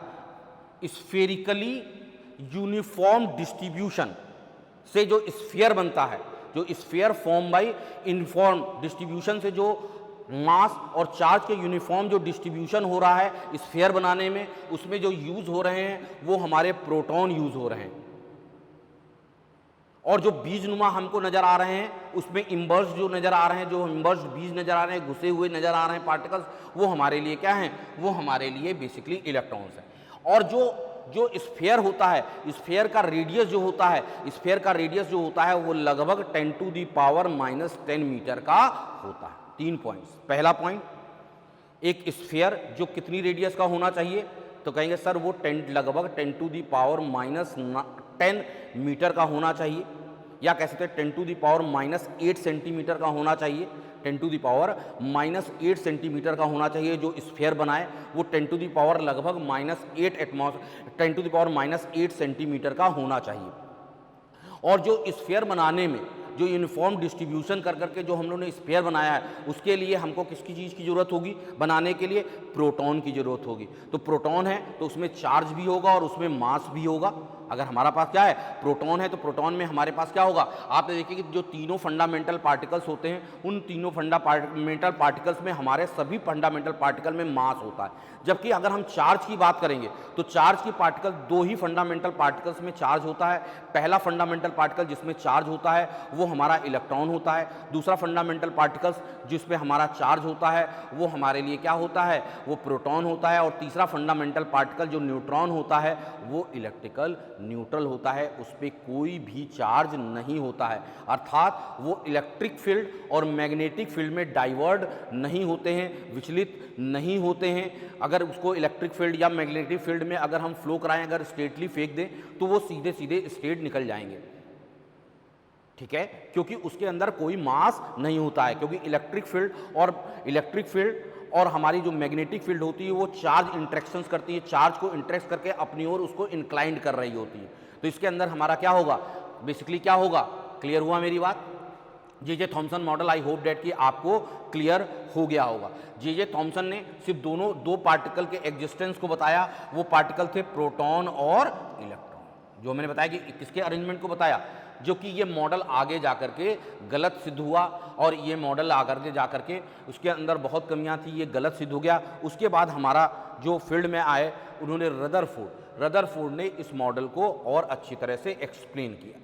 स्फेरिकली यूनिफॉर्म डिस्ट्रीब्यूशन से जो स्फीयर बनता है जो sphere form by uniform distribution से जो मास और चार्ज के यूनिफॉर्म जो डिस्ट्रीब्यूशन हो रहा है स्फीयर बनाने में, उसमें जो यूज हो रहे हैं वो हमारे प्रोटॉन यूज हो रहे हैं। और जो बीजनुमा हमको नजर आ रहे हैं उसमें इम्बर्स जो नजर आ रहे हैं, जो इम्बर्स बीज नजर आ रहे हैं, घुसे हुए नजर आ रहे हैं पार्टिकल्स, वो हमारे लिए क्या हैं? वो हमारे लिए बेसिकली इलेक्ट्रॉन्स हैं। और जो स्फीयर होता है, स्फीयर का रेडियस जो होता है, स्फीयर का रेडियस जो होता है वो लगभग 10⁻⁻10 मीटर का होता है। 3 पॉइंट्स। पहला पॉइंट, एक स्फीयर जो कितनी रेडियस का होना चाहिए? तो कहेंगे सर वो लगभग 10⁻10 मीटर का होना चाहिए, या कह सकते हैं 10⁻8 सेंटीमीटर का होना चाहिए। 10⁻8 सेंटीमीटर का होना चाहिए जो स्फीयर बनाए, वो 10⁻, लगभग -8 सेंटीमीटर का होना चाहिए। और जो स्फीयर बनाने में जो यूनिफॉर्म डिस्ट्रीब्यूशन कर करके जो हम लोगों ने स्फीयर बनाया है, उसके लिए हमको किसकी चीज़ की ज़रूरत होगी बनाने के लिए? प्रोटॉन की ज़रूरत होगी। तो प्रोटॉन है तो उसमें चार्ज भी होगा और उसमें मास भी होगा। अगर हमारा पास क्या है? प्रोटॉन है, तो प्रोटॉन में हमारे पास क्या होगा? आपने देखिए कि जो तीनों फंडामेंटल पार्टिकल्स होते हैं, उन तीनों फंडामेंटल पार्टिकल्स में हमारे सभी फंडामेंटल पार्टिकल में मास होता है। जबकि अगर हम चार्ज की बात करेंगे तो चार्ज की पार्टिकल दो ही फंडामेंटल पार्टिकल्स में चार्ज होता है। पहला फंडामेंटल पार्टिकल जिसमें चार्ज होता है वो हमारा इलेक्ट्रॉन होता है। दूसरा फंडामेंटल पार्टिकल्स जिसमें हमारा चार्ज होता है वो हमारे लिए क्या होता है? वो प्रोटॉन होता है। और तीसरा फंडामेंटल पार्टिकल जो न्यूट्रॉन होता है वो इलेक्ट्रिकल न्यूट्रल होता है, उस पर कोई भी चार्ज नहीं होता है, अर्थात वो इलेक्ट्रिक फील्ड और मैग्नेटिक फील्ड में डाइवर्ट नहीं होते हैं, विचलित नहीं होते हैं। अगर उसको इलेक्ट्रिक फील्ड या मैग्नेटिक फील्ड में अगर हम फ्लो कराएं, अगर स्ट्रेटली फेंक दें तो वो सीधे सीधे स्ट्रेट निकल जाएंगे, ठीक है, क्योंकि उसके अंदर कोई मास नहीं होता है। क्योंकि इलेक्ट्रिक फील्ड और हमारी जो मैग्नेटिक फील्ड होती है वो चार्ज इंटरेक्शंस करती है, चार्ज को इंटरेक्ट करके अपनी ओर उसको इंक्लाइंड कर रही होती है। तो इसके अंदर हमारा क्या होगा? बेसिकली क्या होगा? क्लियर हुआ मेरी बात? J Thomson model, I hope that कि आपको क्लियर हो गया होगा। जे थॉमसन ने सिर्फ दो पार्टिकल के एग्जिस्टेंस को बताया, वो पार्टिकल थे प्रोटॉन और इलेक्ट्रॉन। जो मैंने बताया कि किसके अरेंजमेंट को बताया, जो कि ये मॉडल आगे जाकर के गलत सिद्ध हुआ, और ये मॉडल आकर के जाकर के उसके अंदर बहुत कमियां थी, ये गलत सिद्ध हो गया। उसके बाद हमारा जो फील्ड में आए उन्होंने रदरफोर्ड ने इस मॉडल को और अच्छी तरह से एक्सप्लेन किया।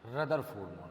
Rutherford model.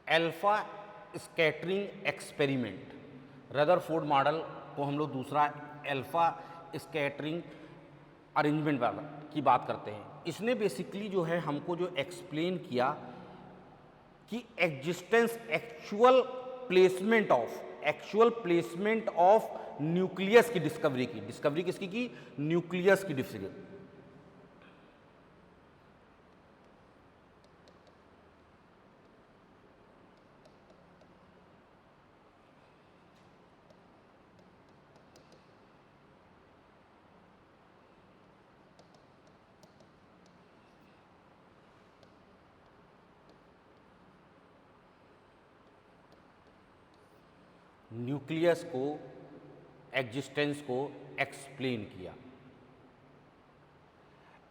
Alpha scattering experiment, Rutherford model को हम लोग दूसरा एल्फा स्कैटरिंग अरेंजमेंट की बात करते हैं। इसने बेसिकली जो है हमको जो एक्सप्लेन किया कि एक्चुअल प्लेसमेंट ऑफ न्यूक्लियस की डिस्कवरी किसकी की? न्यूक्लियस की डिस्कवरी। न्यूक्लियस को, एग्जिस्टेंस को एक्सप्लेन किया।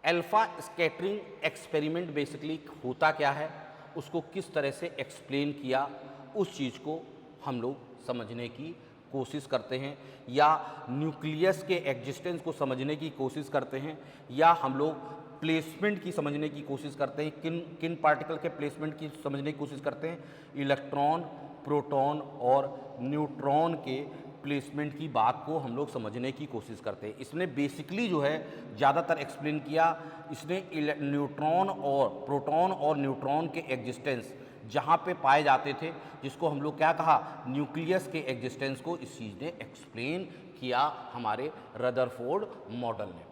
अल्फा स्कैटरिंग एक्सपेरिमेंट बेसिकली होता क्या है, उसको किस तरह से एक्सप्लेन किया, उस चीज़ को हम लोग समझने की कोशिश करते हैं, या न्यूक्लियस के एग्जिस्टेंस को समझने की कोशिश करते हैं, या हम लोग प्लेसमेंट की समझने की कोशिश करते हैं। किन किन पार्टिकल के प्लेसमेंट की समझने की कोशिश करते हैं? इलेक्ट्रॉन, प्रोटॉन और न्यूट्रॉन के प्लेसमेंट की बात को हम लोग समझने की कोशिश करते हैं। इसने बेसिकली जो है ज़्यादातर एक्सप्लेन किया, इसने न्यूट्रॉन और प्रोटॉन और न्यूट्रॉन के एग्जिस्टेंस जहाँ पे पाए जाते थे, जिसको हम लोग क्या कहा, न्यूक्लियस के एग्जिस्टेंस को इस चीज़ ने एक्सप्लेन किया हमारे रदरफोर्ड मॉडल ने।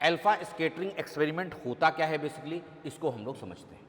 अल्फा स्कैटरिंग एक्सपेरिमेंट होता क्या है बेसिकली, इसको हम लोग समझते हैं।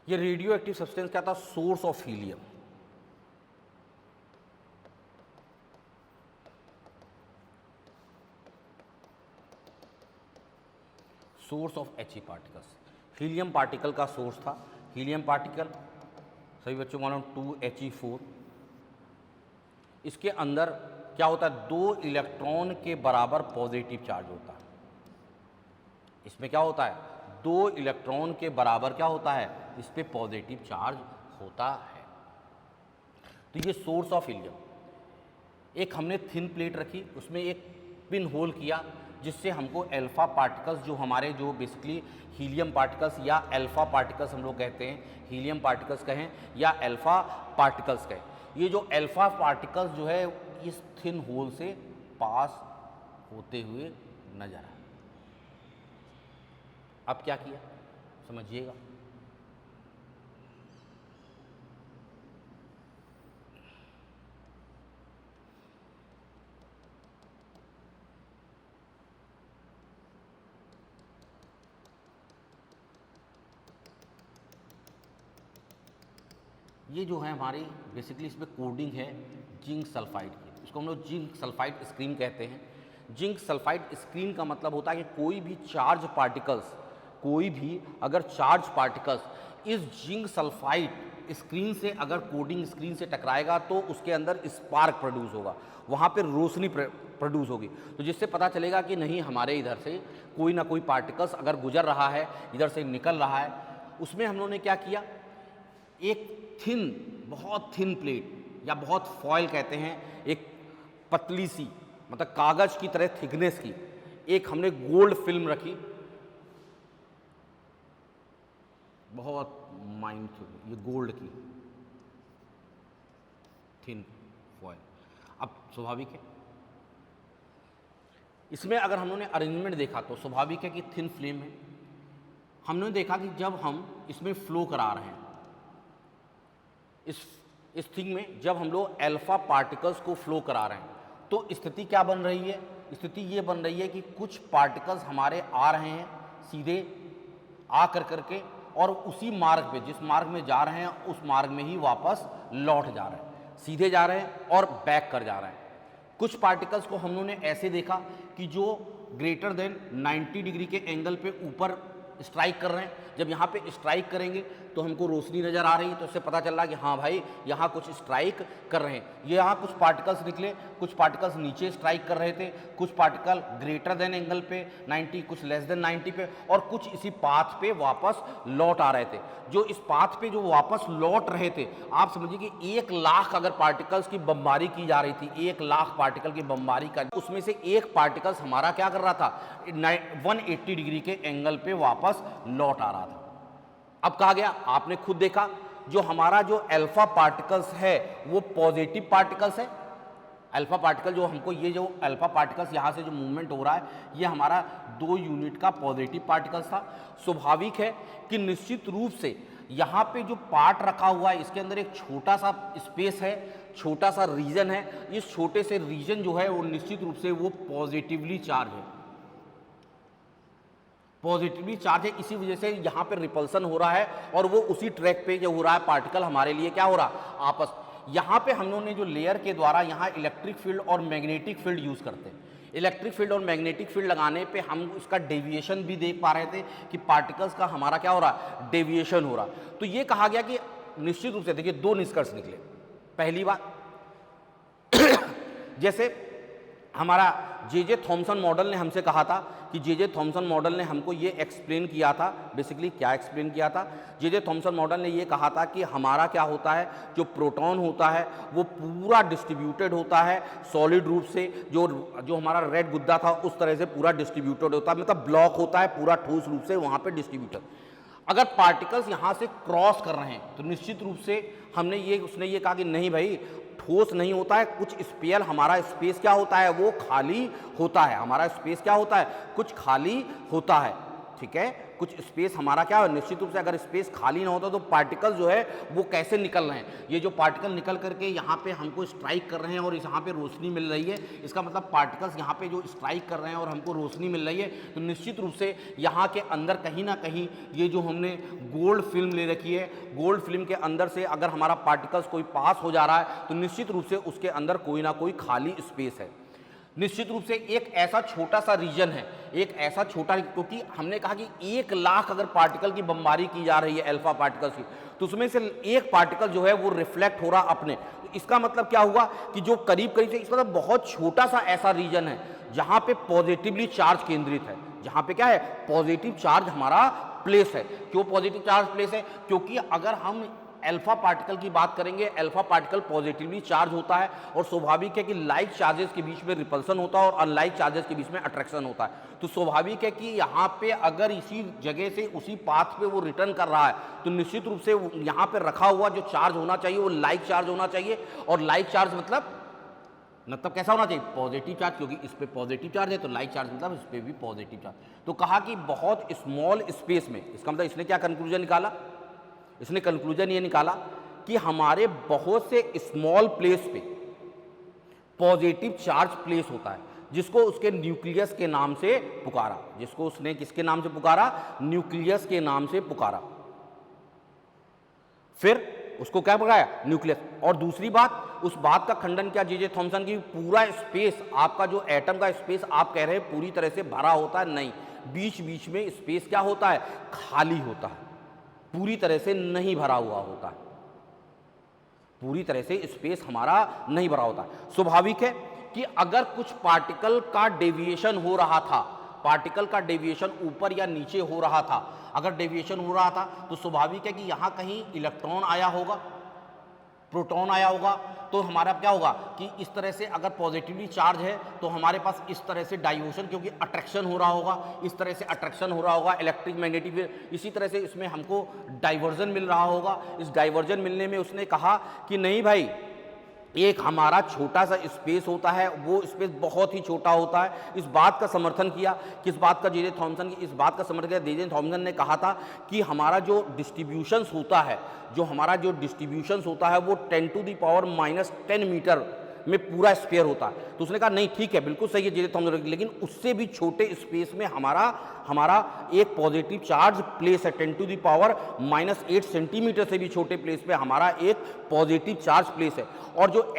ये रेडियो एक्टिव सब्सटेंस क्या था? Source of helium. Source of He particles, helium particle का सोर्स था। हीलियम पार्टिकल सभी बच्चों को मालूम 2He4। इसके अंदर क्या होता है? 2 इलेक्ट्रॉन के बराबर पॉजिटिव चार्ज होता है। इसमें क्या होता है? 2 इलेक्ट्रॉन के बराबर क्या होता है? इस पे पॉजिटिव चार्ज होता है। तो ये सोर्स ऑफ हीलियम। एक हमने थिन प्लेट रखी, उसमें एक पिन होल किया, जिससे हमको अल्फा पार्टिकल्स, जो हमारे जो बेसिकली हीलियम पार्टिकल्स या अल्फा पार्टिकल्स हम लोग कहते हैं, हीलियम पार्टिकल्स कहें या अल्फा पार्टिकल्स कहें, ये जो अल्फा पार्टिकल्स जो है इस थिन होल से पास होते हुए नजर आए। अब क्या किया समझिएगा। ये जो है हमारी बेसिकली इसमें कोडिंग है जिंक सल्फाइड की, इसको हम लोग जिंक सल्फाइड स्क्रीन कहते हैं। जिंक सल्फाइड स्क्रीन का मतलब होता है कि कोई भी चार्ज पार्टिकल्स, कोई भी अगर चार्ज पार्टिकल्स इस जिंक सल्फाइड स्क्रीन से, अगर कोडिंग स्क्रीन से टकराएगा तो उसके अंदर स्पार्क प्रोड्यूस होगा, वहाँ पर रोशनी प्रोड्यूस होगी। तो जिससे पता चलेगा कि नहीं, हमारे इधर से कोई ना कोई पार्टिकल्स अगर गुजर रहा है, इधर से निकल रहा है। उसमें हम लोगों ने क्या किया, एक थिन, बहुत थिन प्लेट या बहुत फॉयल कहते हैं, एक पतली सी मतलब कागज की तरह थिकनेस की एक हमने गोल्ड फिल्म रखी, बहुत माइंड, ये गोल्ड की थिन फॉयल। अब स्वाभाविक है इसमें अगर हम लोगों ने अरेंजमेंट देखा तो स्वाभाविक है कि थिन फ्लेम है। हमने देखा कि जब हम इसमें फ्लो करा रहे हैं, इस थिंग में जब हम लोग अल्फा पार्टिकल्स को फ्लो करा रहे हैं, तो स्थिति क्या बन रही है? स्थिति ये बन रही है कि कुछ पार्टिकल्स हमारे आ रहे हैं सीधे आ करके, और उसी मार्ग पे, जिस मार्ग में जा रहे हैं उस मार्ग में ही वापस लौट जा रहे हैं, सीधे जा रहे हैं और बैक कर जा रहे हैं। कुछ पार्टिकल्स को हम लोगों ने ऐसे देखा कि जो ग्रेटर देन 90 डिग्री के एंगल पे ऊपर स्ट्राइक कर रहे हैं। जब यहाँ पे स्ट्राइक करेंगे तो हमको रोशनी नज़र आ रही है, तो इससे पता चल रहा है कि हाँ भाई यहाँ कुछ स्ट्राइक कर रहे हैं। ये यहाँ कुछ पार्टिकल्स निकले, कुछ पार्टिकल्स नीचे स्ट्राइक कर रहे थे, कुछ पार्टिकल ग्रेटर देन एंगल पे 90, कुछ लेस देन 90 पे, और कुछ इसी पाथ पे वापस लौट आ रहे थे। जो इस पाथ पे जो वापस लौट रहे थे, आप समझिए कि 1 लाख अगर पार्टिकल्स की बमबारी की जा रही थी, 1 लाख पार्टिकल की बमबारी का, उसमें से एक पार्टिकल्स हमारा क्या कर रहा था, 180 डिग्री के एंगल पे वापस लौट आ रहा था। अब कहा गया, आपने खुद देखा जो हमारा जो अल्फा पार्टिकल्स है वो पॉजिटिव पार्टिकल्स है। अल्फा पार्टिकल जो हमको, ये जो अल्फा पार्टिकल्स यहाँ से जो मूवमेंट हो रहा है, ये हमारा 2 यूनिट का पॉजिटिव पार्टिकल्स था। स्वाभाविक है कि निश्चित रूप से यहाँ पे जो पार्ट रखा हुआ है इसके अंदर एक छोटा सा स्पेस है, छोटा सा रीजन है। इस छोटे से रीजन जो है वो निश्चित रूप से वो पॉजिटिवली चार्ज है, पॉजिटिवली चार्ज है। इसी वजह से यहाँ पे रिपल्सन हो रहा है और वो उसी ट्रैक पे जो हो रहा है पार्टिकल हमारे लिए क्या हो रहा है, आपस। यहाँ पे हम लोगों ने जो लेयर के द्वारा यहाँ इलेक्ट्रिक फील्ड और मैग्नेटिक फील्ड यूज़ करते हैं। इलेक्ट्रिक फील्ड और मैग्नेटिक फील्ड लगाने पे हम उसका डेविएशन भी देख पा रहे थे कि पार्टिकल्स का हमारा क्या हो रहा है, डेविएशन हो रहा। तो ये कहा गया कि निश्चित रूप से देखिए 2 निष्कर्ष निकले। पहली बात जैसे हमारा जे थॉमसन मॉडल ने हमसे कहा था कि जे थॉमसन मॉडल ने हमको ये एक्सप्लेन किया था, बेसिकली क्या एक्सप्लेन किया था, जे थॉमसन मॉडल ने ये कहा था कि हमारा क्या होता है, जो प्रोटॉन होता है वो पूरा डिस्ट्रीब्यूटेड होता है सॉलिड रूप से। जो हमारा रेड गुद्दा था उस तरह से पूरा डिस्ट्रीब्यूटेड होता है, मतलब ब्लॉक होता है पूरा ठोस रूप से वहाँ पे डिस्ट्रीब्यूटेड। अगर पार्टिकल्स यहाँ से क्रॉस कर रहे हैं तो निश्चित रूप से उसने ये कहा कि नहीं भाई, ठोस नहीं होता है, कुछ स्पेयर, हमारा स्पेस क्या होता है, वो खाली होता है। हमारा स्पेस क्या होता है, कुछ खाली होता है, ठीक है, कुछ स्पेस हमारा क्या है। निश्चित रूप से अगर स्पेस खाली ना होता तो पार्टिकल जो है वो कैसे निकल रहे हैं। ये जो पार्टिकल निकल करके यहाँ पे हमको स्ट्राइक कर रहे हैं और यहाँ पे रोशनी मिल रही है, इसका मतलब पार्टिकल्स यहाँ पे जो स्ट्राइक कर रहे हैं और हमको रोशनी मिल रही है, तो निश्चित रूप से यहाँ के अंदर कहीं ना कहीं ये जो हमने गोल्ड फिल्म ले रखी है, गोल्ड फिल्म के अंदर से अगर हमारा पार्टिकल्स कोई पास हो जा रहा है तो निश्चित रूप से उसके अंदर कोई ना कोई खाली स्पेस है। निश्चित रूप से एक ऐसा छोटा सा रीजन है, एक ऐसा छोटा, क्योंकि हमने कहा कि 1 लाख अगर पार्टिकल की बमबारी की जा रही है अल्फा पार्टिकल्स की, तो उसमें से एक पार्टिकल जो है वो रिफ्लेक्ट हो रहा अपने। तो इसका मतलब क्या हुआ कि जो करीब करीब से, इसका मतलब बहुत छोटा सा ऐसा रीजन है जहां पे पॉजिटिवली चार्ज केंद्रित है, जहां पे क्या है, पॉजिटिव चार्ज हमारा प्लेस है। क्यों पॉजिटिव चार्ज प्लेस है, क्योंकि अगर हम अल्फा पार्टिकल की बात करेंगे, अल्फा पार्टिकल पॉजिटिवली चार्ज होता है और स्वाभाविक है कि लाइक चार्जेस के बीच में रिपल्सन होता है और अनलाइक चार्जेस के बीच में अट्रैक्शन होता है। तो स्वाभाविक है कि यहाँ पे अगर इसी जगह से उसी पाथ पे वो रिटर्न कर रहा है तो निश्चित रूप से यहाँ पे रखा हुआ जो चार्ज होना चाहिए वो लाइक चार्ज होना चाहिए। और लाइक चार्ज मतलब कैसा होना चाहिए, पॉजिटिव चार्ज, क्योंकि इस पे पॉजिटिव चार्ज है तो लाइक चार्ज मतलब इस पे भी पॉजिटिव चार्ज। तो कहा कि बहुत स्मॉल स्पेस में, इसका मतलब इसने क्या कंक्लूजन निकाला, इसने कंक्लूजन ये निकाला कि हमारे बहुत से स्मॉल प्लेस पे पॉजिटिव चार्ज प्लेस होता है, जिसको उसके न्यूक्लियस के नाम से पुकारा, जिसको उसने किसके नाम से पुकारा, न्यूक्लियस के नाम से पुकारा। फिर उसको क्या पुकारा, न्यूक्लियस। और दूसरी बात, उस बात का खंडन किया जे थॉमसन की पूरा स्पेस, आपका जो एटम का स्पेस आप कह रहे हैं पूरी तरह से भरा होता है, नहीं, बीच बीच में स्पेस क्या होता है, खाली होता है, पूरी तरह से नहीं भरा हुआ होता है, पूरी तरह से स्पेस हमारा नहीं भरा होता है। स्वाभाविक है कि अगर कुछ पार्टिकल का डेविएशन हो रहा था, पार्टिकल का डेविएशन ऊपर या नीचे हो रहा था, अगर डेविएशन हो रहा था तो स्वाभाविक है कि यहाँ कहीं इलेक्ट्रॉन आया होगा, प्रोटॉन आया होगा, तो हमारा क्या होगा कि इस तरह से अगर पॉजिटिवली चार्ज है तो हमारे पास इस तरह से डाइवर्शन, क्योंकि अट्रैक्शन हो रहा होगा, इस तरह से अट्रैक्शन हो रहा होगा इलेक्ट्रिक मैग्नेटिक, इसी तरह से इसमें हमको डाइवर्जन मिल रहा होगा। इस डाइवर्जन मिलने में उसने कहा कि नहीं भाई, एक हमारा छोटा सा स्पेस होता है, वो स्पेस बहुत ही छोटा होता है। इस बात का समर्थन किया, किस बात का, जे थॉमसन की इस बात का समर्थन किया। जे थॉमसन ने कहा था कि हमारा जो डिस्ट्रीब्यूशंस होता है, जो हमारा जो डिस्ट्रीब्यूशंस होता है वो 10⁻⁻10 मीटर में पूरा स्पेयर होता है। तो उसने कहा नहीं ठीक है, बिल्कुल सही है जे थॉमसन, लेकिन उससे भी छोटे स्पेस में हमारा एक पॉजिटिव चार्ज प्लेस है, 10⁻⁻8 सेंटीमीटर से भी छोटे प्लेस पे हमारा एक पॉजिटिव चार्ज प्लेस है। और जो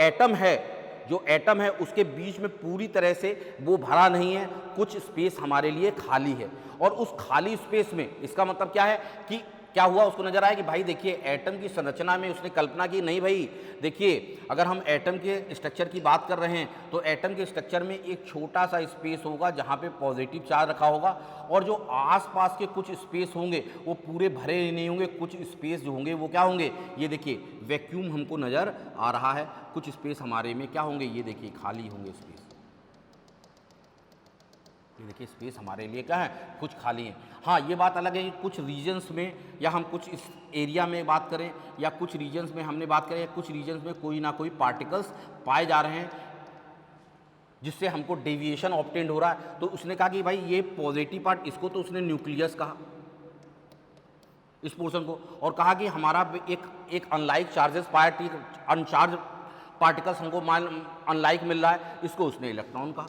एटम है उसके बीच में पूरी तरह से वो भरा नहीं है, कुछ स्पेस हमारे लिए खाली है। और उस खाली स्पेस में इसका मतलब क्या है कि क्या हुआ, उसको नजर आया कि भाई देखिए एटम की संरचना में उसने कल्पना की, नहीं भाई देखिए अगर हम एटम के स्ट्रक्चर की बात कर रहे हैं तो एटम के स्ट्रक्चर में एक छोटा सा स्पेस होगा जहाँ पे पॉजिटिव चार्ज रखा होगा, और जो आसपास के कुछ स्पेस होंगे वो पूरे भरे नहीं होंगे, कुछ स्पेस जो होंगे वो क्या होंगे, ये देखिए वैक्यूम हमको नज़र आ रहा है, कुछ स्पेस हमारे में क्या होंगे, ये देखिए खाली होंगे स्पेस, ये देखिए स्पेस हमारे लिए क्या है, कुछ खाली है। हाँ, ये बात अलग है कि कुछ रीजन्स में या हम कुछ इस एरिया में बात करें या कुछ रीजन्स में हमने बात करें या कुछ रीजन्स में कोई ना कोई पार्टिकल्स पाए जा रहे हैं जिससे हमको डेविएशन ऑब्टेंड हो रहा है। तो उसने कहा कि भाई ये पॉजिटिव पार्ट, इसको तो उसने न्यूक्लियस कहा इस पोर्शन को, और कहा कि हमारा एक अनलाइक चार्जेस अनचार्ज पार्टिकल्स हमको अनलाइक मिल रहा है, इसको उसने इलेक्ट्रॉन कहा।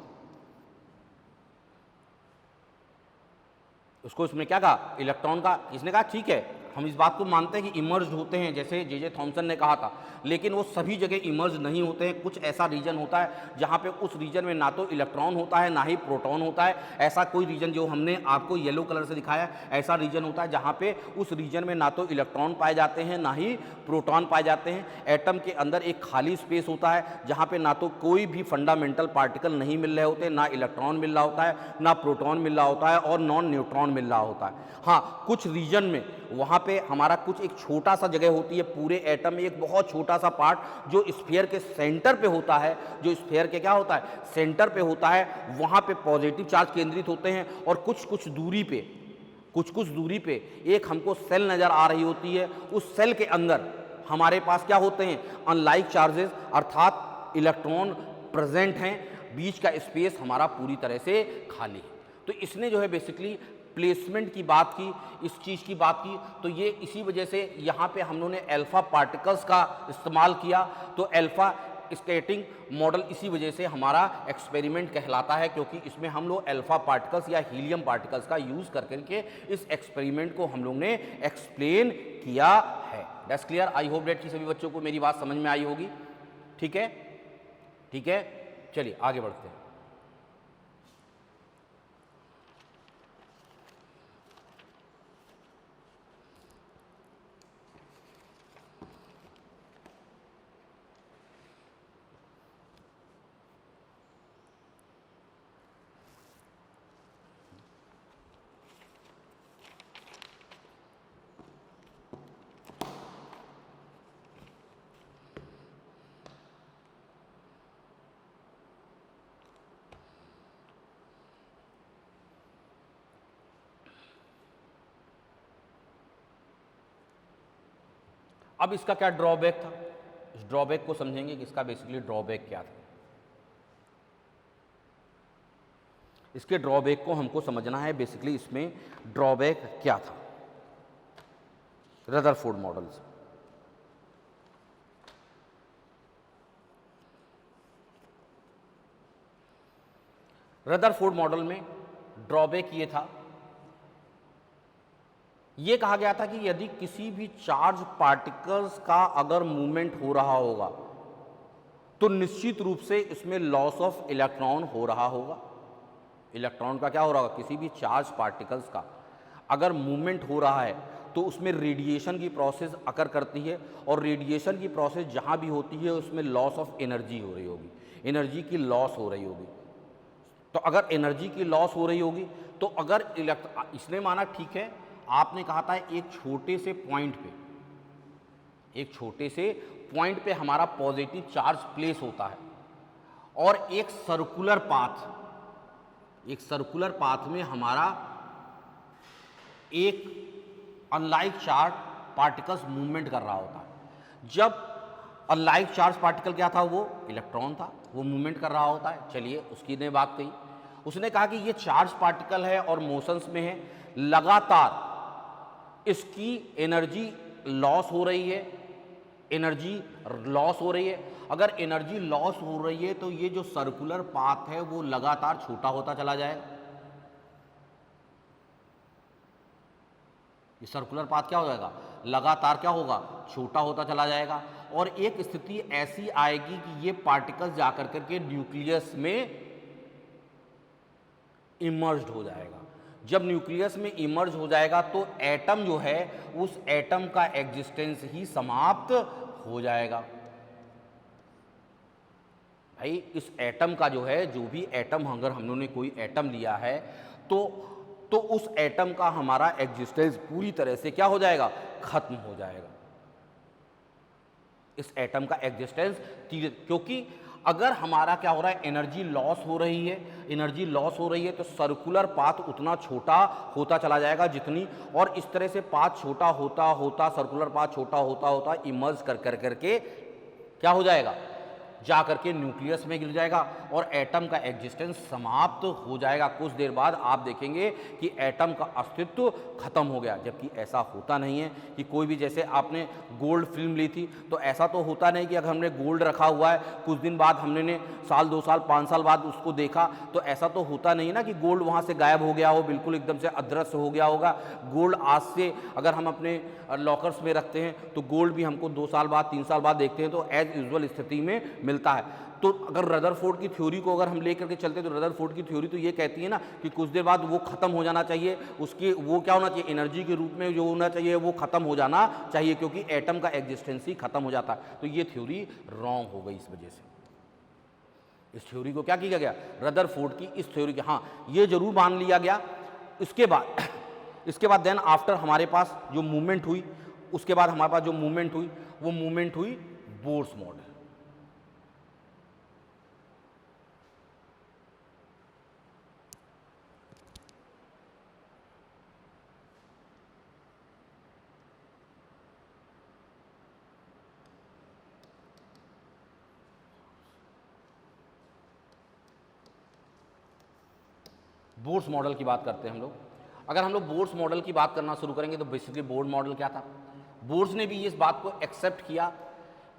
उसको उसने क्या कहा, इलेक्ट्रॉन का। इसने कहा ठीक है, हम इस बात को मानते हैं कि इमर्ज होते हैं, जैसे जे थॉमसन ने कहा था, लेकिन वो सभी जगह इमर्ज नहीं होते हैं। कुछ ऐसा रीजन होता है जहाँ पे उस रीजन में ना तो इलेक्ट्रॉन होता है ना ही प्रोटॉन होता है। ऐसा कोई रीजन जो हमने आपको येलो कलर से दिखाया, ऐसा रीजन होता है जहाँ पे उस रीजन में ना तो इलेक्ट्रॉन पाए जाते हैं ना ही प्रोटॉन पाए जाते हैं। एटम के अंदर एक खाली स्पेस होता है जहाँ पे ना तो कोई भी फंडामेंटल पार्टिकल नहीं मिल रहे होते, ना इलेक्ट्रॉन मिल रहा होता है, ना प्रोटॉन मिल रहा होता है और नॉन न्यूट्रॉन मिल रहा होता है। हाँ, कुछ रीजन में वहाँ पे हमारा कुछ एक छोटा सा जगह होती है पूरे एटम में, एक बहुत छोटा सा पार्ट जो स्फीयर के सेंटर पे होता है, जो स्फीयर के क्या होता है, सेंटर पे होता है, वहाँ पे पॉजिटिव चार्ज केंद्रित होते हैं। और कुछ कुछ दूरी पे एक हमको सेल नज़र आ रही होती है, उस सेल के अंदर हमारे पास क्या होते हैं, अनलाइक चार्जेस, अर्थात इलेक्ट्रॉन प्रेजेंट हैं, बीच का स्पेस हमारा पूरी तरह से खाली है। तो इसने जो है बेसिकली प्लेसमेंट की बात की, इस चीज़ की बात की, तो ये इसी वजह से यहाँ पे हम लोगों ने अल्फा पार्टिकल्स का इस्तेमाल किया। तो अल्फा स्कैटरिंग मॉडल इसी वजह से हमारा एक्सपेरिमेंट कहलाता है, क्योंकि इसमें हम लोग अल्फा पार्टिकल्स या हीलियम पार्टिकल्स का यूज़ कर करके इस एक्सपेरिमेंट को हम लोग ने एक्सप्लेन किया है। That's clear. I hope that कि सभी बच्चों को मेरी बात समझ में आई होगी। ठीक है, ठीक है, चलिए आगे बढ़ते हैं। अब इसका क्या ड्रॉबैक था, इस ड्रॉबैक को समझेंगे कि इसका बेसिकली ड्रॉबैक क्या था। इसके ड्रॉबैक को हमको समझना है, बेसिकली इसमें ड्रॉबैक क्या था रदरफोर्ड मॉडल से। रदरफोर्ड मॉडल में ड्रॉबैक ये था, ये कहा गया था कि यदि किसी भी चार्ज पार्टिकल्स का अगर मूवमेंट हो रहा होगा तो निश्चित रूप से इसमें लॉस ऑफ इलेक्ट्रॉन हो रहा होगा। इलेक्ट्रॉन का क्या हो रहा होगा, किसी भी चार्ज पार्टिकल्स का अगर मूवमेंट हो रहा है तो उसमें रेडिएशन की प्रोसेस अकर करती है, और रेडिएशन की प्रोसेस जहाँ भी होती है उसमें लॉस ऑफ एनर्जी हो रही होगी, एनर्जी की लॉस हो रही होगी। तो अगर एनर्जी की लॉस हो रही होगी तो अगर इसने माना ठीक है, आपने कहा था एक छोटे से पॉइंट पे हमारा पॉजिटिव चार्ज प्लेस होता है, और एक सर्कुलर पाथ में हमारा एक अनलाइक चार्ज पार्टिकल्स मूवमेंट कर रहा होता है। जब अनलाइक चार्ज पार्टिकल क्या था, वो इलेक्ट्रॉन था, वो मूवमेंट कर रहा होता है। चलिए उसकी ने बात कही, उसने कहा कि ये चार्ज पार्टिकल है और मोशंस में है, लगातार इसकी एनर्जी लॉस हो रही है, अगर एनर्जी लॉस हो रही है तो ये जो सर्कुलर पाथ है वो लगातार छोटा होता चला जाएगा। ये सर्कुलर पाथ क्या हो जाएगा, लगातार क्या होगा, छोटा होता चला जाएगा। और एक स्थिति ऐसी आएगी कि ये पार्टिकल्स जाकर करके न्यूक्लियस में इमर्ज्ड हो जाएगा। जब न्यूक्लियस में इमर्ज हो जाएगा तो एटम जो है, उस एटम का एग्जिस्टेंस ही समाप्त हो जाएगा। भाई इस एटम का जो है, जो भी एटम, अगर हम लोगों ने कोई एटम लिया है तो उस एटम का हमारा एग्जिस्टेंस पूरी तरह से क्या हो जाएगा, खत्म हो जाएगा। इस एटम का एग्जिस्टेंस, क्योंकि अगर हमारा क्या हो रहा है, एनर्जी लॉस हो रही है, एनर्जी लॉस हो रही है तो सर्कुलर पाथ उतना छोटा होता चला जाएगा जितनी, और इस तरह से पाथ छोटा होता होता, सर्कुलर पाथ छोटा होता होता इमर्ज कर कर करके क्या हो जाएगा, जा करके न्यूक्लियस में गिर जाएगा और एटम का एग्जिस्टेंस समाप्त हो जाएगा। कुछ देर बाद आप देखेंगे कि एटम का अस्तित्व खत्म हो गया, जबकि ऐसा होता नहीं है कि कोई भी, जैसे आपने गोल्ड फिल्म ली थी तो ऐसा तो होता नहीं कि अगर हमने गोल्ड रखा हुआ है कुछ दिन बाद हमने साल 2 साल 5 साल बाद उसको देखा तो ऐसा तो होता नहीं ना कि गोल्ड वहाँ से गायब हो गया हो, बिल्कुल एकदम से अदृश्य हो गया होगा। गोल्ड आज से अगर हम अपने लॉकर्स में रखते हैं तो गोल्ड भी हमको 2 साल बाद 3 साल बाद देखते हैं तो एज यूजुअल स्थिति में मिलता है। तो अगर रदरफोर्ड की थ्योरी को अगर हम लेकर के चलते तो रदरफोर्ड की थ्योरी तो ये कहती है ना कि कुछ देर बाद वो खत्म हो जाना चाहिए, उसकी वो क्या होना चाहिए, एनर्जी के रूप में जो होना चाहिए वो खत्म हो जाना चाहिए, क्योंकि एटम का एग्जिस्टेंस ही खत्म हो जाता है। तो ये थ्योरी रॉन्ग हो गई इस वजह से। इस थ्योरी को क्या किया गया, रदरफोर्ड की इस थ्योरी के, हाँ ये जरूर मान लिया गया। इसके बाद देन आफ्टर हमारे पास जो मूवमेंट हुई, उसके बाद हमारे पास जो मूवमेंट हुई वो मूवमेंट हुई बोर्स मॉडल। बोर्स मॉडल की बात करते हैं हम लोग। अगर हम लोग बोर्स मॉडल की बात करना शुरू करेंगे तो बेसिकली बोर्स मॉडल क्या था, बोर्स ने भी इस बात को एक्सेप्ट किया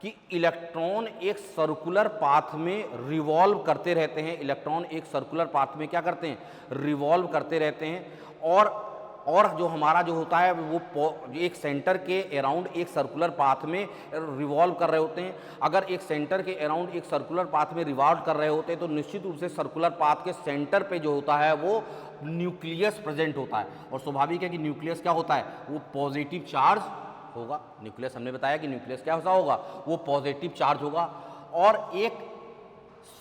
कि इलेक्ट्रॉन एक सर्कुलर पाथ में रिवॉल्व करते रहते हैं, इलेक्ट्रॉन एक सर्कुलर पाथ में क्या करते हैं, रिवॉल्व करते रहते हैं, और जो हमारा जो होता है वो एक सेंटर के अराउंड एक सर्कुलर पाथ में रिवॉल्व कर रहे होते हैं। अगर एक सेंटर के अराउंड एक सर्कुलर पाथ में रिवॉल्व कर रहे होते हैं तो निश्चित रूप से सर्कुलर पाथ के सेंटर पे जो होता है वो न्यूक्लियस प्रेजेंट होता है, और स्वाभाविक है कि न्यूक्लियस क्या होता है, वो पॉजिटिव चार्ज होगा। न्यूक्लियस हमने बताया कि न्यूक्लियस क्या होगा, वो पॉजिटिव चार्ज होगा, और एक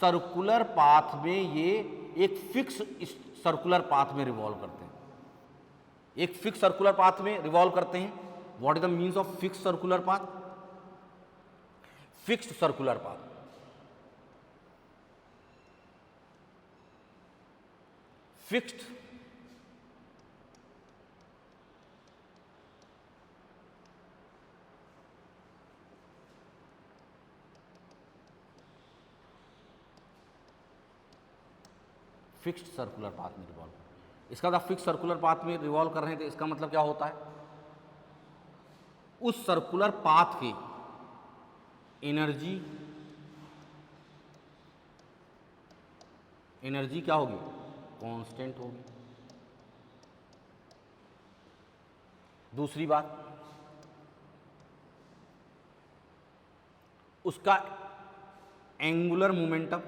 सर्कुलर पाथ में ये एक फिक्स सर्कुलर पाथ में रिवॉल्व करते हैं, एक फिक्स सर्कुलर पाथ में रिवॉल्व करते हैं। What is the means of fix circular path, fixed circular path, fixed fixed circular path में रिवॉल्व। इसका मतलब फिक्स सर्कुलर पाथ में रिवॉल्व कर रहे हैं तो इसका मतलब क्या होता है, उस सर्कुलर पाथ की एनर्जी क्या होगी, कांस्टेंट होगी। दूसरी बात, उसका एंगुलर मोमेंटम